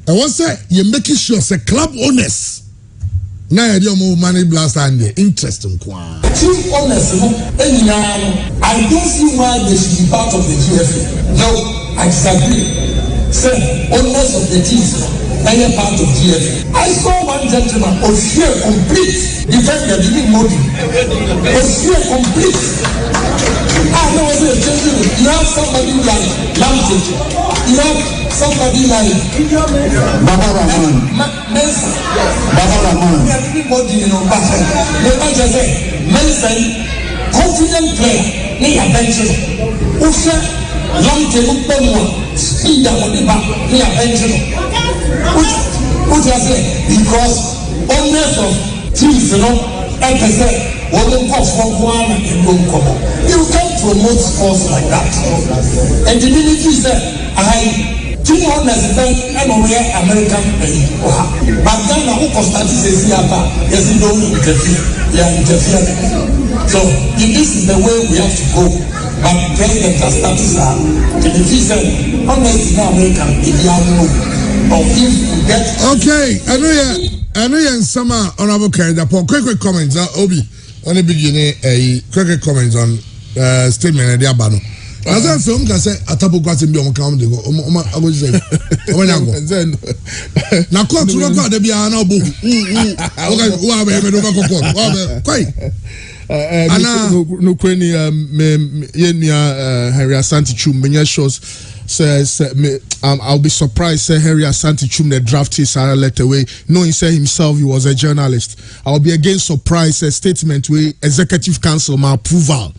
I was say you making sure say club owners. Now you more money blast and the interest in Kwan. Team owners, I don't see why they should be part of the GFA. No, I disagree. Say owners of the teams are part of GFA. I saw one gentleman Oshie complete defender giving money. Oshie complete. I know what you're changing. You have somebody like Lamtic. You have somebody like Baba Rahman. Messi. Baba Rahman. We are giving money, Never just say Messi. confident player ne yɛ bench no wohwɛ long term pɛmu a speed a wɔde ba ne yɛ bench no wotu ase because owners of teams no ɛpɛ sɛ wɔn nkɔfoɔ nko ara na ɛdo nkɔmɔ you can't promote sports like that and the military sɛ team owners sɛ ɛna wɔyɛ American ɛyi wɔ ha but Ghana who constantly say si aba yɛsi don interfere so if this is the way we have to go but president has started to defeat honestly na American if you have no or if you get. Okay, I know you're some honorable candidate. Quick comments, Obi. Only beginning a quick comments on statement at the Abano. As I film can say a tabu got in beyond count. I would say, now come to record the piano book. No cranny, Harry Asante Chum, many shows. Says I'll be surprised say Harry Asante Chum the draft his let away knowing say himself he was a journalist. I'll be again surprised a statement where executive council my approval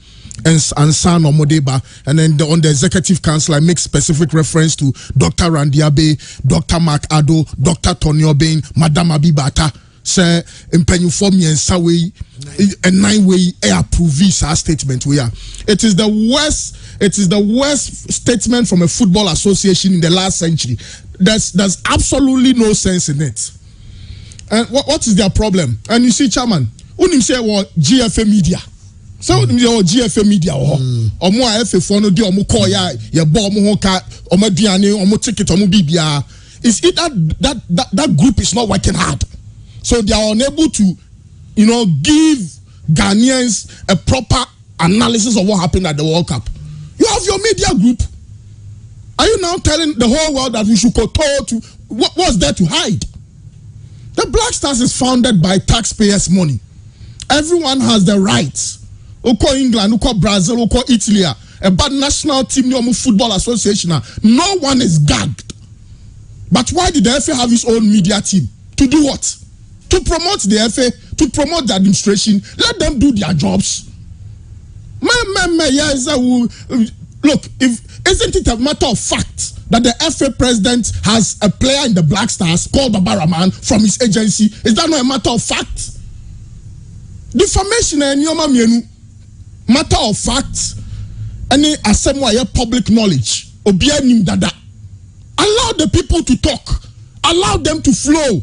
and San Omodeba and then on the executive council I make specific reference to Dr. Randiabe, Dr. Mark Ado, Dr. Tony Obeng, Madam Abibata. Say impenyu for me and Sawe a 9-way approve visa statement we are. It is the worst statement from a football association in the last century. There's absolutely no sense in it. And what is their problem? And you see, Chairman, unim say what GFA media. So unim say GFA media or more FA phone di omo call ya bo omo hoka omo diane omo ticket omo bibia. Is it that group is not working hard? So they are unable to, give Ghanaians a proper analysis of what happened at the World Cup. You have your media group. Are you now telling the whole world that we should kowtow to what's there to hide? The Black Stars is founded by taxpayers' money. Everyone has the rights. Oko England, Oko Brazil, Oko Italy, a bad national team, no football association. No one is gagged. But why did the FA have its own media team? To do what? To promote the FA, to promote the administration. Let them do their jobs. Look, isn't it a matter of fact that the FA president has a player in the Black Stars called Babaraman from his agency? Is that not a matter of fact? Defamation and matter of fact, any assembly public knowledge. Allow the people to talk. Allow them to flow.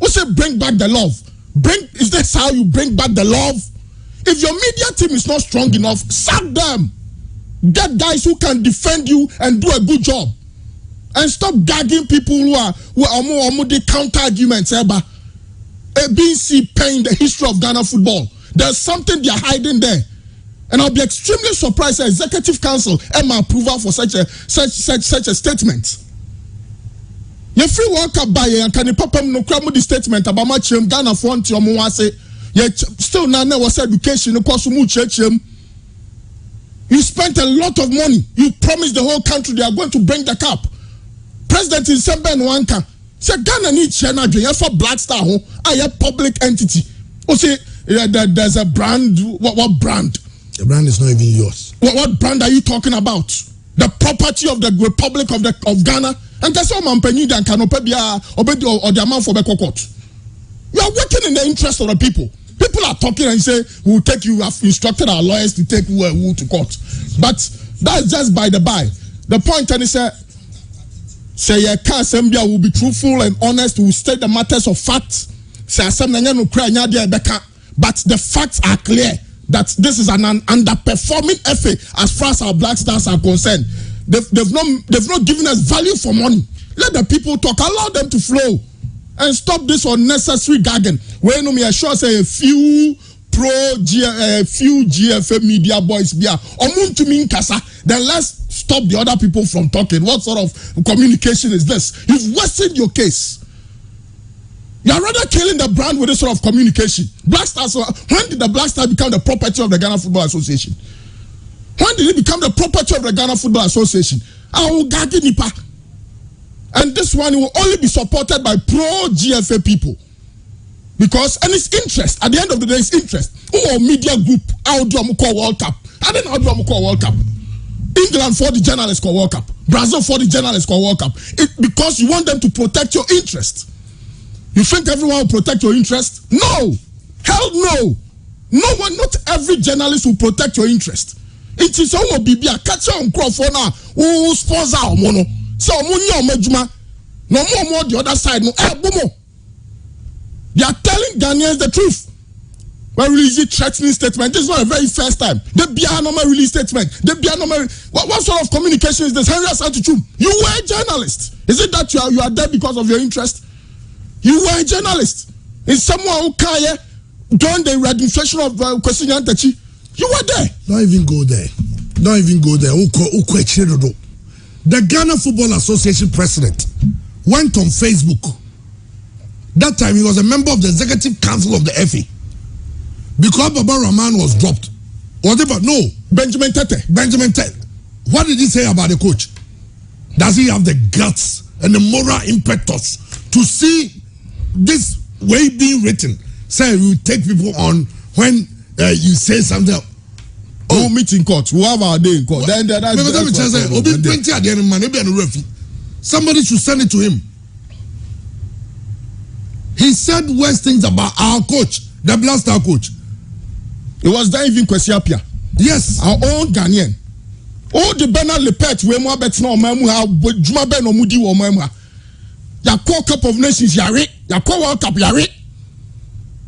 Who say bring back the love? Is this how you bring back the love? If your media team is not strong enough, sack them. Get guys who can defend you and do a good job. And stop gagging people who are the counter arguments. ABC paying the history of Ghana football. There's something they are hiding there. And I'll be extremely surprised if Executive Council Emma approval for such a statement. Your free World Cup buy and can you papa no cramo the statement about my Ghana front your say still now was education you spent a lot of money. You promised the whole country they are going to bring the cup. President in Sembe and Wanka said Ghana needs China for Black Star a public entity. Say there's a brand. What brand? The brand is not even yours. What brand are you talking about? The property of the Republic of Ghana. And that's all man penny and can obey or the amount for the court. You are working in the interest of the people. People are talking and say, we'll take you, have instructed our lawyers to take who to court. But that's just by the by. The point and he said, say Assembly will be truthful and honest, will state the matters of facts. Say but the facts are clear that this is an underperforming FA as far as our Black Stars are concerned. They've not given us value for money. Let the people talk. Allow them to flow. And stop this unnecessary gagging. When me sure say a few GFA media boys be then let's stop the other people from talking. What sort of communication is this? You've wasted your case. You're rather killing the brand with this sort of communication. Black Stars, when did the Black Stars become the property of the Ghana Football Association? When did it become the property of the Ghana Football Association? And this one will only be supported by pro-GFA people. Because and it's interest. At the end of the day, it's interest. Who media group out do call World Cup? I don't know how do call World Cup. England for the journalists call World Cup. Brazil for the journalists call World Cup. Because you want them to protect your interest. You think everyone will protect your interest? No. Hell no. No one, not every journalist will protect your interest. It is all be a catcher on Crawford now who sponsor our mono. So, no more the other side. No, they are telling Ghanaians the truth. When release a threatening statement, this is not the very first time. The Bianoma release statement. What sort of communication is this? Henry Asante-Chum, you were a journalist. Is it that you are there because of your interest? You were a journalist. Is someone who can during the registration of Kwesi Nyantakyi? You were there. Don't even go there. Don't even go there. The Ghana Football Association president went on Facebook. That time he was a member of the executive council of the FA. Because Baba Rahman was dropped. Whatever. No. Benjamin Tete. What did he say about the coach? Does he have the guts and the moral impetus to see this way being written? Say we take people on when you say something. Oh, meet in court. We have our day in court. Somebody should send it to him. He said worse things about our coach, the Blaster coach. It was that even Kwesi Appiah. Yes. Our own Ghanaian. Oh, the Bernard Lepet, we more bet no Mamuha, but Jumaben or Mudi or Mamma. Ya call Cup of Nations, Yari, ya call World Cup, Yari.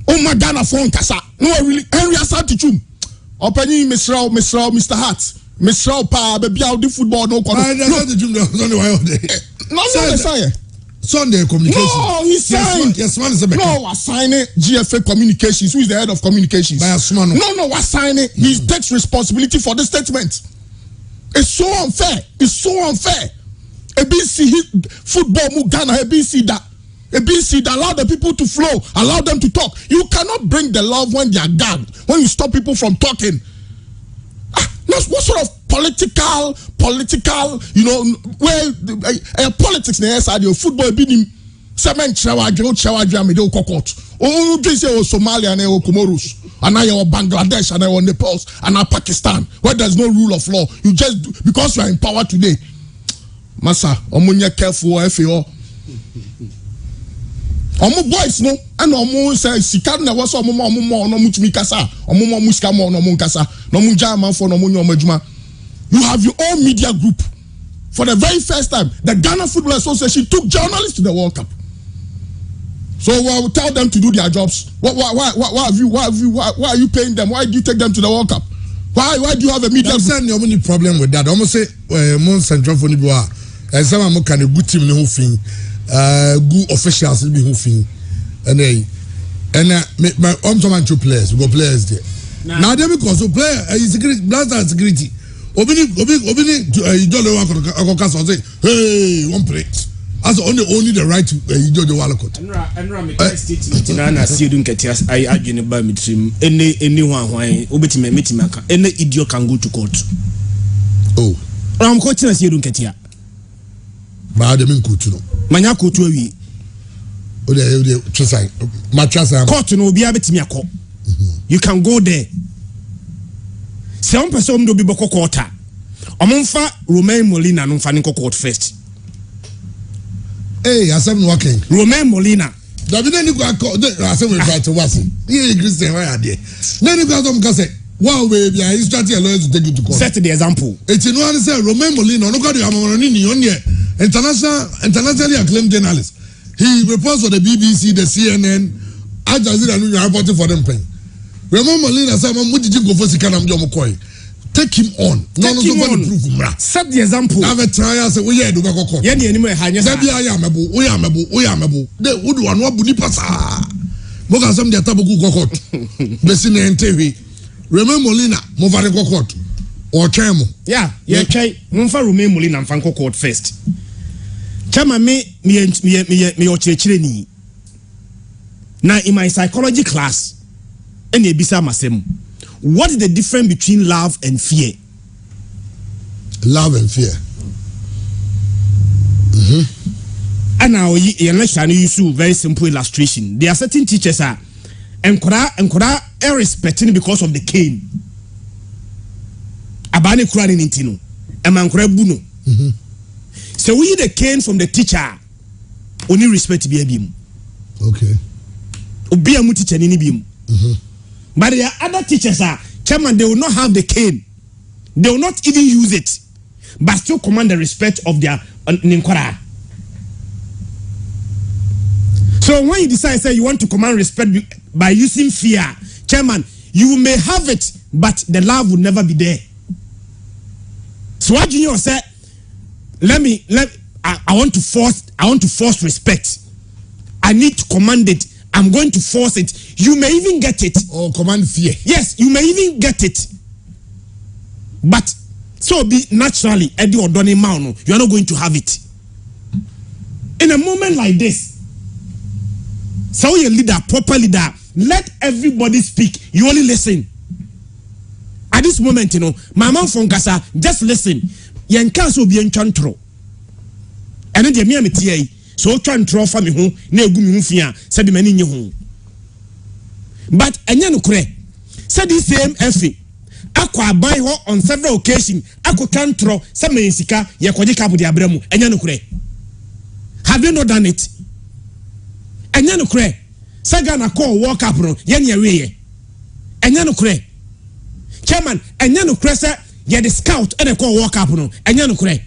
Oh, my Ghana phone, Kasa. No, really, Henry Asante-Chum. Opening Mr. Hart. Mr. Pa, baby, out the football, no, Sunday communication. No, he signed. Yes, man is a no, I signed it. GFA Communications. Who is the head of communications? No, I signed it. He takes responsibility for the statement. It's so unfair. ABC football Ghana. ABC that allow the people to flow, allow them to talk. You cannot bring the love when they are gagged. When you stop people from talking. What sort of political, well, politics na side your football be nim semen chawadwa me de kokot. Oh, you say Somalia and Comoros, and now Bangladesh and now Nepal and now Pakistan, where there's no rule of law. You just because you are in power today. Massa, omunya careful FAO. Omo boys no, and omo say sikad na was omo no mutumi kasa, omo muska mo no munkasa, no munja man for no munyo majuma. You have your own media group. For the very first time, the Ghana Football Association took journalists to the World Cup. So I will tell them to do their jobs. Why are you paying them? Why do you take them to the World Cup? Why do you have a media group? No any problem with that. Almost say mon central for Niboa. Some am can a good team no thing. Good officials be who thing. And my two players, we go players there. Now they because player is security blaster security. Obini you don't know what say, hey, one play. As only the right to you don't know what. Enra me statement na see you don't get us I argue by me trim anyone why obetime meeting aka any idiot can go to court. Oh, I'm coaching as you don't get here. Ba dem nkutu no. Manya kotu awi. O de tresai. Ma tresai. Court no obi abetime akọ. You can go there. Se on person do bi boko quarter. Omonfa Romain Molina no fa ni court first. Hey, asem no working. Romain Molina. David ni go asem we fight wase. He Christian why there. Then go some can say, "Wow, baby, I instruct your lawyers to take you to court." Set the example. It's no one say Romain Molina no go do amamoni ni on here. Internationally acclaimed journalist. He reports for the BBC, the CNN, Al Jazeera no reporting for them pen. Romain Molina say, "What did you go for sikana mjo mokoi?" Take him on. No proof. Set the example. Have a trial. Say, "We do go court." Yeah, ni anymore hanya. Say, "We are mebo. They would one buni pasa." Moga some dey tabu go court. Besi na NTV. Romain Molina mo vare go court. Or chemo. Yeah, try. Mfa Romain Molina mfa go court first. Chama me ochechire ni. Na in my psychology class, ene bisa masem. What is the difference between love and fear? Love and fear. And and now you use very simple illustration. There are certain teachers are and respecting because of the cane. Abane Kurani Nintino, and Mankura Buno. So we the cane from the teacher, only respect to be a beam. Okay. Be a teacher in beam. But there are other teachers are chairman, they will not have the cane. They will not even use it, but still command the respect of their Ninkora. So when you decide say you want to command respect by using fear, chairman, you may have it, but the love will never be there. So what Junior said, I want to force respect. I need to command it. I'm going to force it. You may even get it. Or command fear. Yes, you may even get it. But so be naturally, Eddie or Donny Mauno, you are not going to have it. In a moment like this, so your leader, proper leader, let everybody speak. You only listen. At this moment, my man from Gaza, just listen. Yen can't be in chantro. And then the me so chantro for me home, ne gumufia, said the many home. But and kure said the same effie. Aqua buy her on several occasions. Aqua chantro, some sika, yakojika with the abremu, and kure. Have you not done it? And kure. Sagana call walk up on Yanya. And kure. Chairman, and kure say, ye the scout and a call walk up on and kure.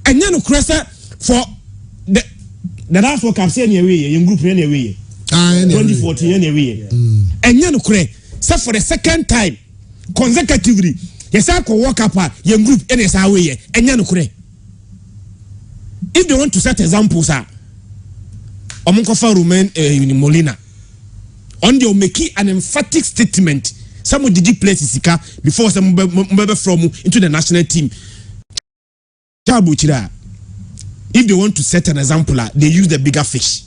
And kure for the last work I've seen in group anyway. 2014 anyway. And kure say for the second time consecutively, yes, I could walk up young group and yes, away and kure. If they want to set examples, Omunkofa Rumen Molina. On the make an emphatic statement. Some of the places Sika before some member from into the national team. If they want to set an example, they use the bigger fish.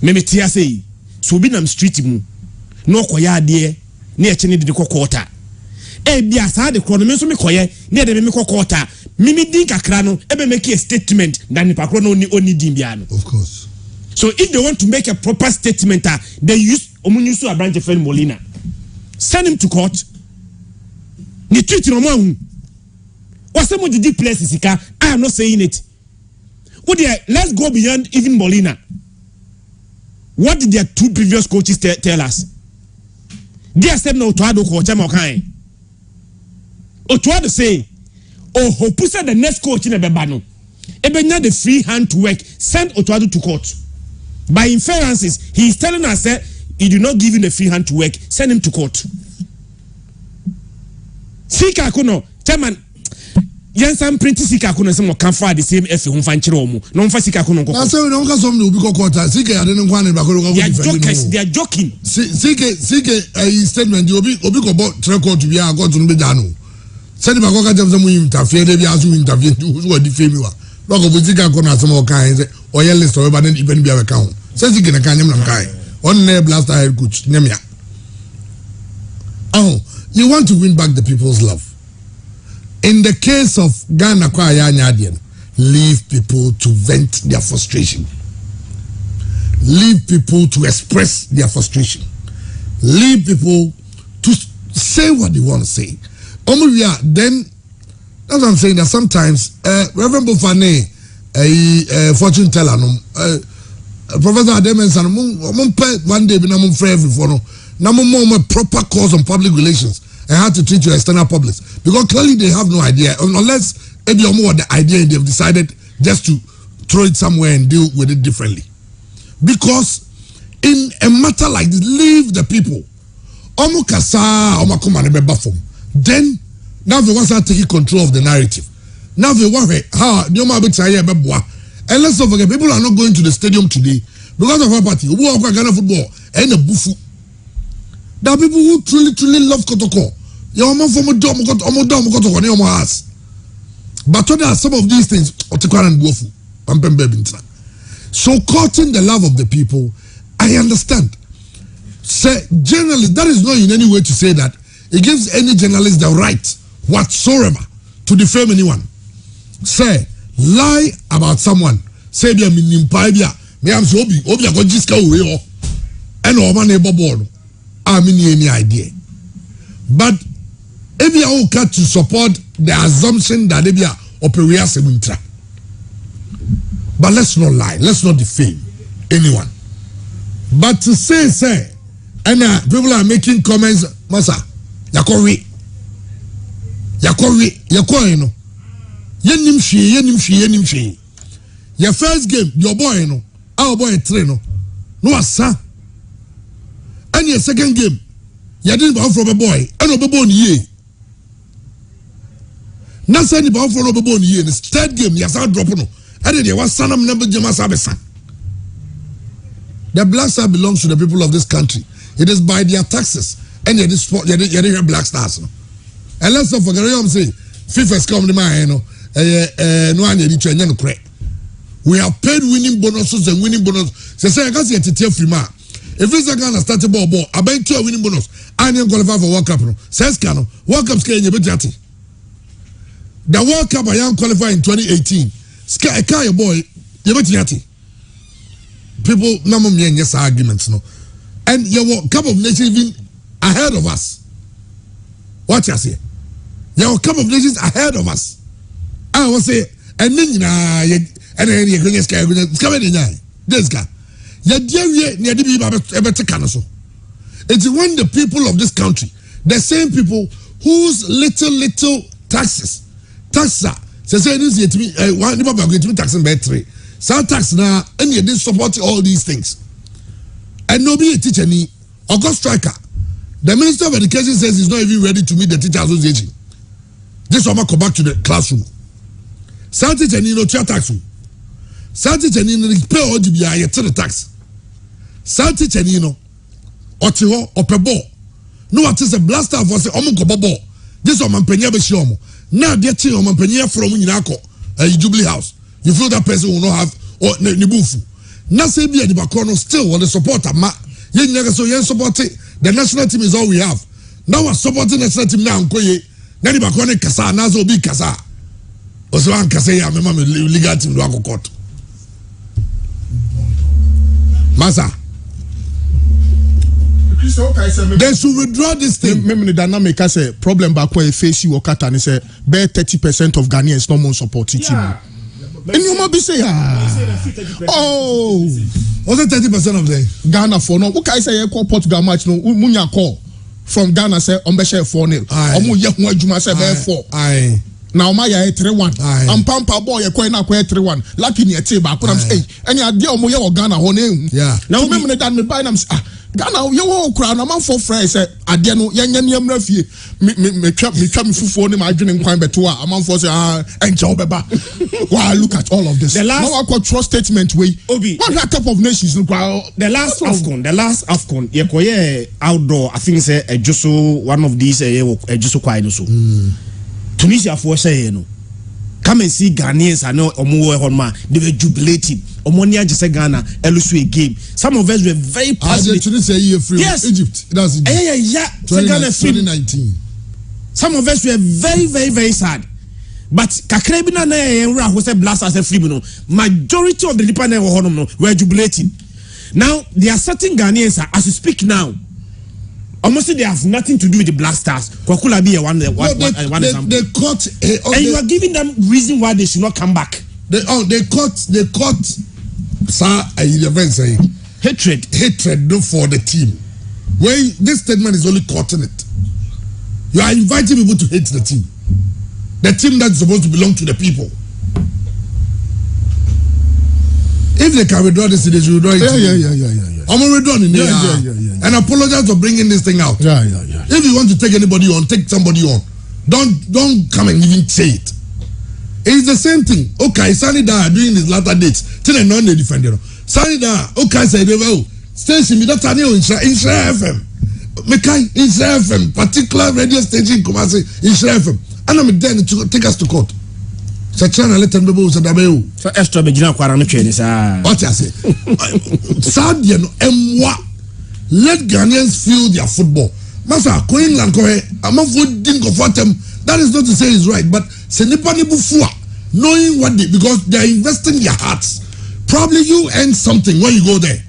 Meme tia say, so be nam street mu. No koya de near chini de quarter. Bia sa de chrono so me koye near the me quarter. Mimi dinka krano ebe make a statement than the pakrono only dimbiano. Of course. So if they want to make a proper statement, they use Omunyusu Abrante Fen Molina. Send him to court. Ni treat no man. What's some of the deep places? I am not saying it. Let's go beyond even Molina. What did their two previous coaches tell us? They said no to Ado Kochamokai. Otuado say, oh, who put the next coach in a bebano. Ebenya the free hand to work, send Otuado to court. By inferences, he is telling us that he do not give him the free hand to work, send him to court. Sika Kuno, chairman, Yansan Prince Sika Kuno, some can find the same F. Humfanchiromo, non for Sika Kuno. I say, we don't have some new court. Sika, I don't want to. They are joking. Sika, a statement, you will be about Treco to be a god to Bedano. Send him a coca to some interfere, they are to intervene who are defaming. Rock of Sika Kuno, some more kinds, or your list, or even be a account. Says he can a kind of guy. On their blaster head coach, Nemia. Oh, you want to win back the people's love. In the case of Ghana Kwaya Nyadian, leave people to vent their frustration. Leave people to express their frustration. Leave people to say what they want to say. Then, that's what I'm saying, that sometimes, Reverend Bofane, a fortune teller, Professor Ademensan, one day, I'm fair for no proper course on public relations and how to treat your external publics. Because clearly they have no idea, unless maybe more the idea and they've decided just to throw it somewhere and deal with it differently. Because in a matter like this, leave the people. Then, now they want to take control of the narrative. Now they want to and let's not forget, people are not going to the stadium today because of our party. Who are Ghana football and a bufu. There are people who truly love Kotoko. But there are some of these things. So courting the love of the people, I understand. Say, generally, that is not in any way to say that it gives any journalist the right whatsoever to defame anyone. Say, lie about someone say be a minimpa bia me am so obi akọ jiska we ho and o ma na ebo board I mean any idea but if you all cut to support the assumption that they are operating semuntra but let's not lie, let's not defame anyone but to say and people are making comments masa yakori you know yenim hwe your first game your boy no our boy train no asa and your second game you didn't buy from a boy and obebo ni ye na say ni buy from obebo ni ye the third game you start drop no and they was sanam number jama sabesa. The Black Star belongs to the people of this country. It is by their taxes and they sport they Black Stars no. And let's not forget I'm saying FIFA's come to my no we have paid winning bonuses and winning bonus. Say I can see a free man. If it's a Ghana started ball, I bet you a winning bonus. I didn't qualify for World Cup. Says Cano, World Cup scale in the World Cup I am qualified in 2018. Sky a boy, you people number me and yes arguments no. And your Cup of Nations even ahead of us. What you say? Your Cup of Nations ahead of us. I will say, and then and then you're going to scare this guy. It's when the people of this country, the same people whose little taxes, say this yet me one people are going to be taxing by 3. Some tax now and you didn't support all these things. And nobody teacher ni August striker. The Minister of Education says he's not even ready to meet the teacher association. This one come back to the classroom. Some teacher ni no tax. Some teacher ni no pay all the tax. Some teacher ni no otiho opebo. No what is a blaster for say omo go bobo. This one man penya be shomo. Now they change man penya from nyinako Jubilee House. You feel that person will not have or nibufu. Now say be the bakono still on the supporter ma. So you support the national team is all we have. Now we're supporting the national team now. Now the bakono kasa nazo bi kasa. Also an kasa ya mema legal team do akokot. Masa. They should withdraw this thing. Remember the dynamic as a problem back where face you or and say bear 30% of Ghanaians no more support team. And you might be saying, oh, was it 30% of them? Ghana for no. Okay, say call Portugal match no. Munya call from Ghana say Ombeshe 4-0. Omu yehwa juma say bear 4. Aye. Now my 3-1. I'm pampa boy you na 3-1. Lucky ni ete ba. Kuna say, any idea omu ye Ghana hone. Yeah. Now remember that me buy them. Ghana you wo kra na man for friends say ade no yenya niam rafie me twa me fufuo ni ma adwene nkwan beto a man for say enche obeba. Wow, look at all of this. The last now I got trust statement we Obi what a Cup of Nations the last AFCON ye koye outdoor I think say ejuso one of these ejuso kwai no so Tunisia for say no come and see Ghanaians I know omo honma they were jubilating omonia just say Ghana elusu a game some of us were very passionate. Yes, Egypt that's yeah 2019 some of us were very sad but kakrebina na enra who say blasters a free no majority of the people na no were jubilating. Now there are certain Ghanaians as you speak now almost they have nothing to do with the Black Stars. Kwakula be one example. They caught and you are giving them reason why they should not come back. They caught sir hatred for the team. When this statement is only cutting it. You are inviting people to hate the team. The team that's supposed to belong to the people. If they can withdraw this, they should withdraw it. Yeah. I'm already done in there. Yeah. And apologize for bringing this thing out. Yeah. If you want to take anybody on, take somebody on. Don't come and even say it. It's the same thing. Okay, Sanida doing his latter dates. Till a non-defender. Sanida, okay, say well, station me that Insra FM. Mekai Insra FM, particular radio station come and say Insra FM. And I'm then to take us to court. Sachana let them be so dabeu. So extra be gina kwara no twene sa. What I say? Sadia no emwa. Let Ghanaians feel their football. Masa Queenland ko he amafo din ko fatem. That is not to say it's right, but se nipa ni bufua knowing what because they are investing their hearts. Probably you earn something when you go there.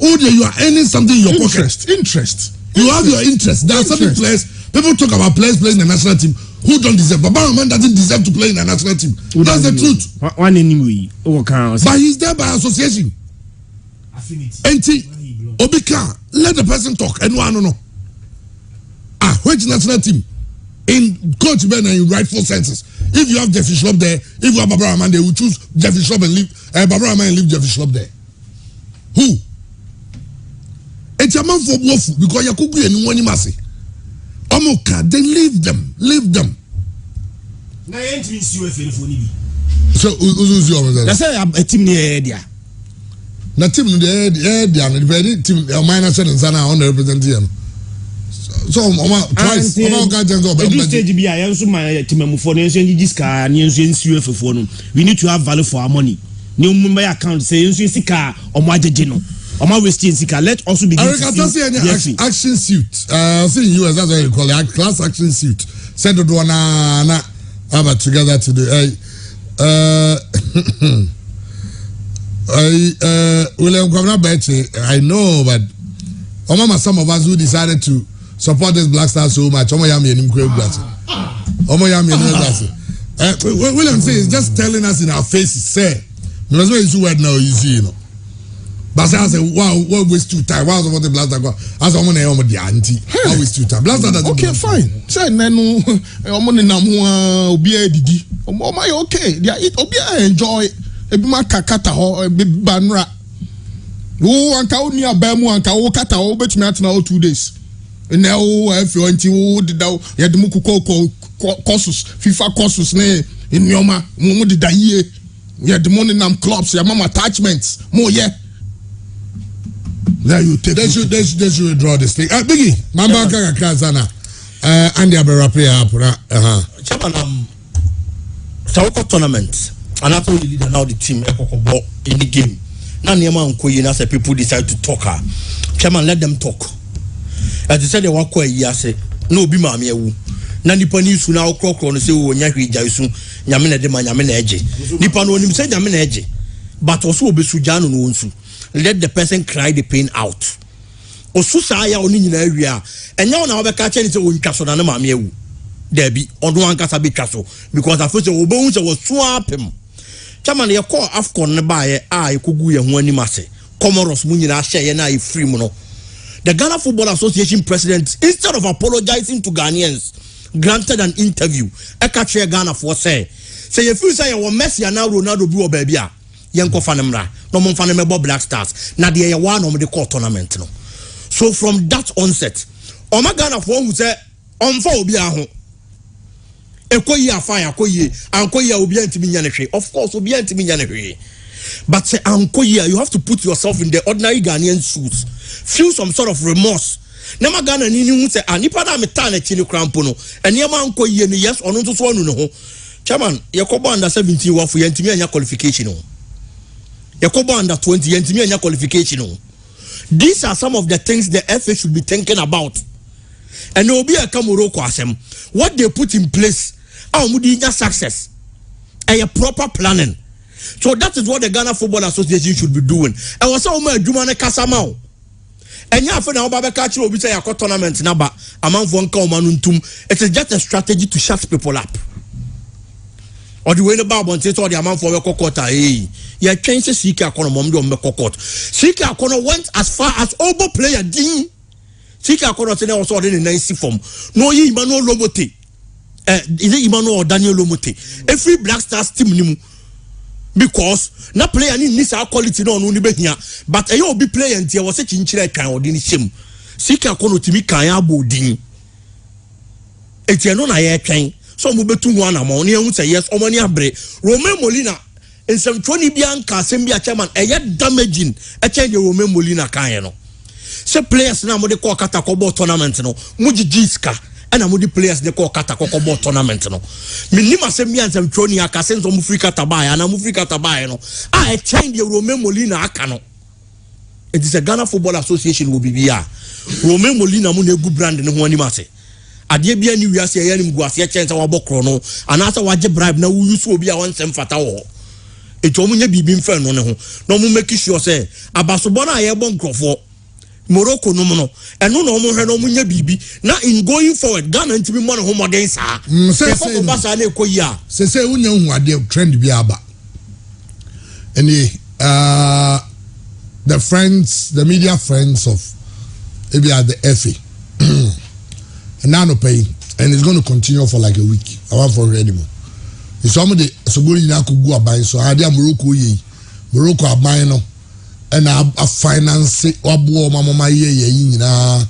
Oh, you are earning something in your pocket. Interest. You have your interest. There are certain players. People talk about players playing in the national team who don't deserve. But Baraman doesn't deserve to play in the national team. That's the truth. But he's there by association. Affinity. Obika, let the person talk. And no, no. Which national team? In Coach Ben and in rightful senses. If you have Jeffrey Schlupp there, if you have Baraman, they will choose Jeffrey Schlupp and leave Baraman and leave Jeffrey Schlupp there. Who? It's a man for wofu because Yakubu and Nwani Messi. Omoka, they leave them. Na yen twin GFA for ni bi. So who's your man? That's a team near there. Na team there na the team minus and Sana on the representative. So twice stage bi a yenso my team amufo na yenso ngigiska na yenso GFA for no. We need to have value for our money. Ni umumba account say yenso sika omo agege no. Let also begin to see action suit. See in US, that's what you call it, class action suit. Send it one about together today. William I know, but some of us who decided to support this Black Star so much. William says just telling us in our faces, say, because when you word now, you see, you know. But I say, wow, what waste two time? Why was about the blaster go? As I'm on the auntie, why waste two time? Blaster doesn't. Okay, fine. Say nenu, omoni namu obiya didi. Omai okay. They eat obiya enjoy. Ebi ma kakata ho ebi banra. Oh, anka o ni abemu anka o kata o betumi atena o 2 days. Ene o efi anti o dida o yedemu courses FIFA courses ne enioma mo dida yie. Yedemu ni nam clubs ya mama attachments mo ye. There you take. They should draw this thing. Biggie, Mamba Kazana, and the Aberape. Chairman, Sawako tournament, and I told you now the team in the game. Now, Niama and Koyina said people decide to talk. Chairman, let them talk. As they said, they walk away. Say, no, be mammy. Nani Panis now croak on the say, oh, Yaki Jaisu, Yamina de Mayamina Edge. Nipan on him said Yamina Edge, but also be Sujano Nunsu. Let the person cry the pain out. Osusaya oni na area. Enya na obeka che ni se won twaso na na maame ewu. There be odo ankasa be twaso because afo se obehun se was swapem. Chairman ye call Afcon ne baaye ekogu ye ho anim ase. Comoros mu nyina hye ye na e free mu no. The Ghana Football Association president, instead of apologizing to Ghanaians, granted an interview. Eka che Ghana for say you feel say you Messi and now Ronaldo bi o ba bia. Yanko fanemra no mon fanemebo Black Stars na de ye one no de call tournament no. So from that onset Ghana for who say onfa obi aho ekoyi afan akoyi ankoyi obi antimi nya ne hwe. Of course obi antimi nya ne hwe, but say ankoyi you have to put yourself in the ordinary Ghanaian shoes, feel some sort of remorse. Nema Ghana ni hu say anipa da meta na chi ne krampo no enema ankoyi ni yes ono nso anu no ho. Chairman yekobo under 17 wafu yantimi anya qualification no. Yakobo under 20 yentimi anya qualification. These are some of the things the FA should be thinking about. And obi aka Morocco asem what they put in place amudi nya success a proper planning. So that is what the Ghana Football Association should be doing. And was so much adwuma ne kasama o. Enya afa na oba be ka kire obi say yakọ tournament na ba amanfo nka o manu ntum. It is just a strategy to shut people up. Or the way the Bible says all the amount for a cockota, yeah, change the Sika Akono Mom do Mekokot. Sika Akono went as far as Obo player Ding. Sika Akono said also in a nice form. No, Emmanuel Lomote. Is it Emmanuel or Daniel Lomote? Every Black Stars team nimu. Because na player ni nisa quality no only be here. But a be player and there was a chinchilla can or dini shame. Sika Akono to me kaya bo ding. Etiano na ye train. So mo betu ho anama oni ehun say yes omani abre Romain Molina in some 20 bianca sembia chairman damaging e change Romain Molina kan no se players na mo de call kata ko ball tournament no mo gigiska e na mo de players de call kata ko ball tournament no minima sembia some 20 aka sense mo free kata ba na mo free kata ba no e change Romain Molina aka no. It is a Ghana Football Association will be here. Romain Molina mo na egu brand ne ho animase adeɛ bi ani wiase ɛyɛ nim guase kyɛn sɛ wabɔ no anaasɛ wagye bribe na wuyu so obi a wɔnsɛm fata wɔ eto ɔmo nya bibi mfa no ne ho na ɔmo make sure sɛ abasobɔ na ayɛbɔ nkrɔfoɔ Morocco no no ɛno na ɔmo hwɛ na ɔmo nya bibi na in going forward Ghana ntimi mo ne ho modern saa sɛ basa na ekoyi a sɛ wonya hu adeɛ trend bi aba any the media friends of maybe at the FA and now no pay and it's going to continue for like a week I want for anymore it's some of the so go in go aban so I dey Morocco aban no and a finance obo mama ye nyina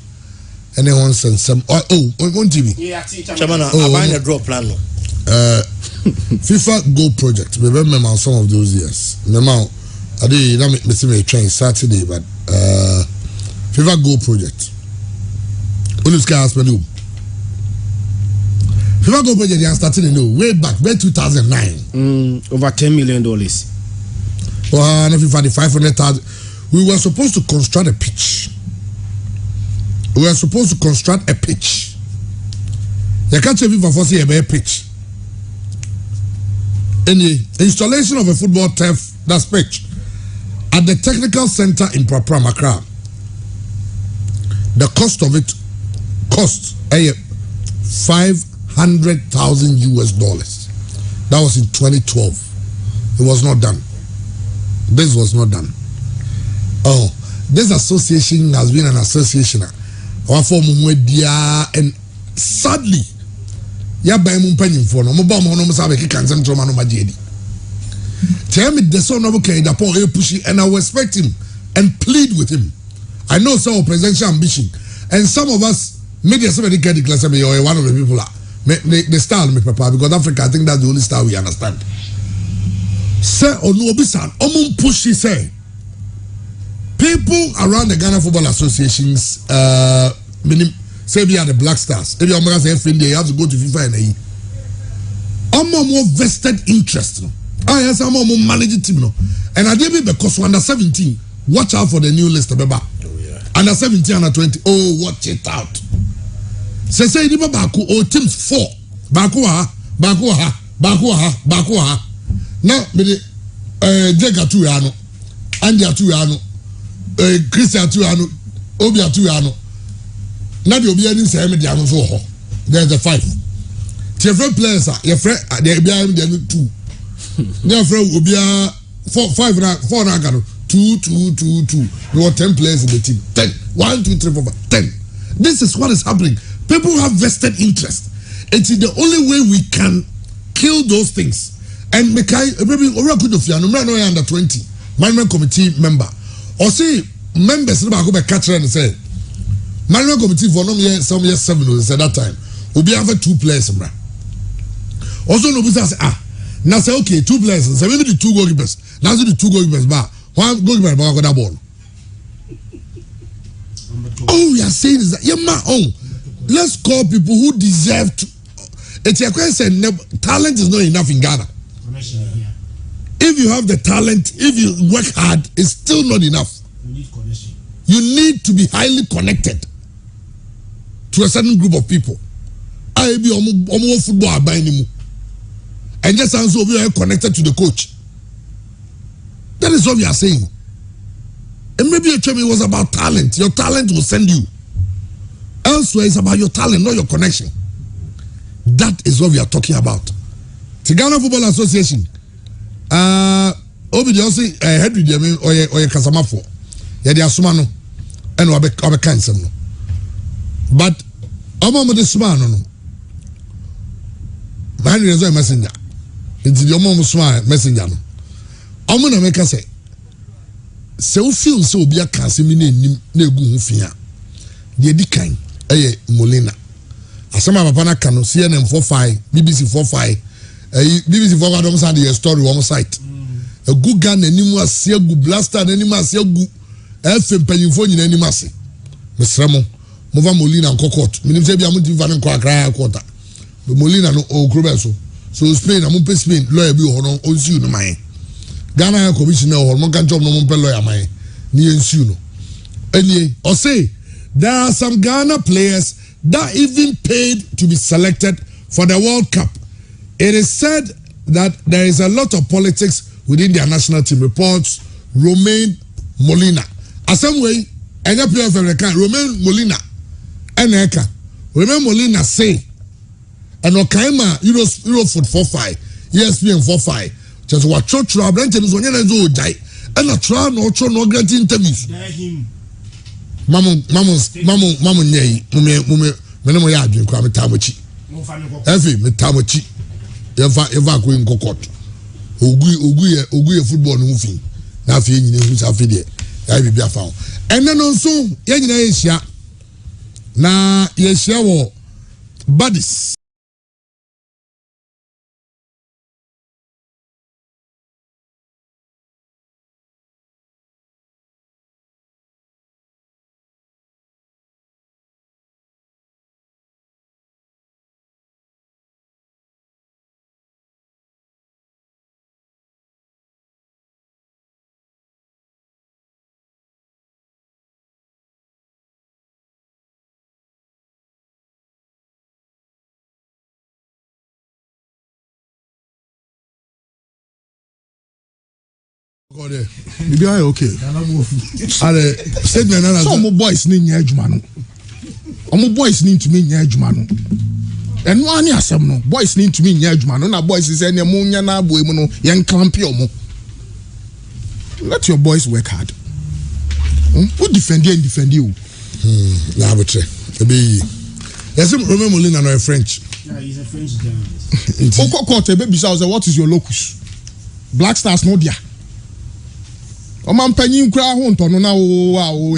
and one sense on TV chairman aban the draw plan no FIFA Go project remember some of those years remember I did not make me train Saturday but FIFA Go project only sky hospital FIFA Go project they started way back 2009 over $10 million well no FIFA 500,000 we were supposed to construct a pitch you can't say FIFA for say a pitch any installation of a football turf that's pitch at the technical center in Accra. The cost of it cost $500,000. That was in 2012. It was not done. This was not done. Oh, this association has been an association. Our form and sadly, ya buy mumpany for no mobile no sabe ki kanzem trauma no majedi. Tell me the son of okay the poor pushy and I will respect him and plead with him. I know some presidential ambition and some of us media somebody get the class of one of the people the style me papa because Africa I think that's the only style we understand. Say Onuobisan pushy say people around the Ghana Football Associations say we are the Black Stars. If you have to go to FIFA and more vested interest. I have some more managing team no, and I did it because under 17. Watch out for the new list, beba. Under 17, under 20. Oh, watch it out. Say ni baku oh teams 4. Baku ha. Now me Jega Tuyano, Andia Tuyano, Christian Tuyano, Obia Tuyano. Now the Obia didn't say me the so. There's the 5. Your friend players are your friend. They be 2. Your friend will be 4 now. 2. There were 10 players in the team. 10. 1, 2, 3, 4, 5. 10. This is what is happening. People have vested interest. It is the only way we can kill those things. And maybe under 20 management committee member or say members go back catch and say management committee for some years 7 was at that time. We be have 2 players. Also no business now say okay 2 players so maybe the 2 goalkeepers now the 2 goalkeepers but 1 goalkeeper got that ball. Oh we are saying is that let's call people who deserve to. It's a question. Talent is not enough in Ghana. If you have the talent, if you work hard, it's still not enough. You need to be highly connected to a certain group of people. I be almost football by anymore. And just answer we are connected to the coach. That is what we are saying. And maybe your training was about talent. Your talent will send you. Elsewhere, it's about your talent, not your connection. That is what we are talking about. The Ghana Football Association. Obi also head with them or your Casamafo. Yeah, they are Sumano and Obe Cancer. But Omo de Sumano. Man is a messenger. It's the Omo Suma messenger. Omo na make say. So feel so be a Casimini Negu Fia. The Edikan, Molina. Asama Papa Kano, CNN 45, BBC 45. BBC 45 don't send the story on site. A good gun anymore, see a good blaster, and anymore, see a good FM Pennyphone in any massy. Miss Ramo, Mova Molina and Cocotte. Minimum I'm going to cry quarter. The Molina no Crobeso. So Spain, I'm going to Spain, lawyer be on you no mind. Ghana commissioner or Monkan job no Mompel lawyer near Suno. And or say there are some Ghana players that even paid to be selected for the World Cup. It is said that there is a lot of politics within their national team, reports Romain Molina. As some way, any player of America, Romain Molina, and Eka. Romain Molina say, and Okaima, Euro foot 4-5, ESPN 4-5, just what church Rabranch is on your die, and a trial no grant interviews. Mamu, Menemo Yadi, Kwame Tamochi. Every Metamochi, Eva going court. Oguye football movie. Now, if you who's a video, I will be found. And then also, Yanina Asia. Now, yes, your buddies. Maybe I okay. Some boys need Yajmano. Boys need to mean Yajmano. And one year some no boys need to mean Yajmano. Now boys is any ammonia na boymono, young clampiomo. Let your boys work hard. Who defend you and defend you? Nah, but be yes, remember Molina no French. Yeah, he's a French journalist. What is your locus? Black Stars no dia. Oman penyin kura ho ntono na wo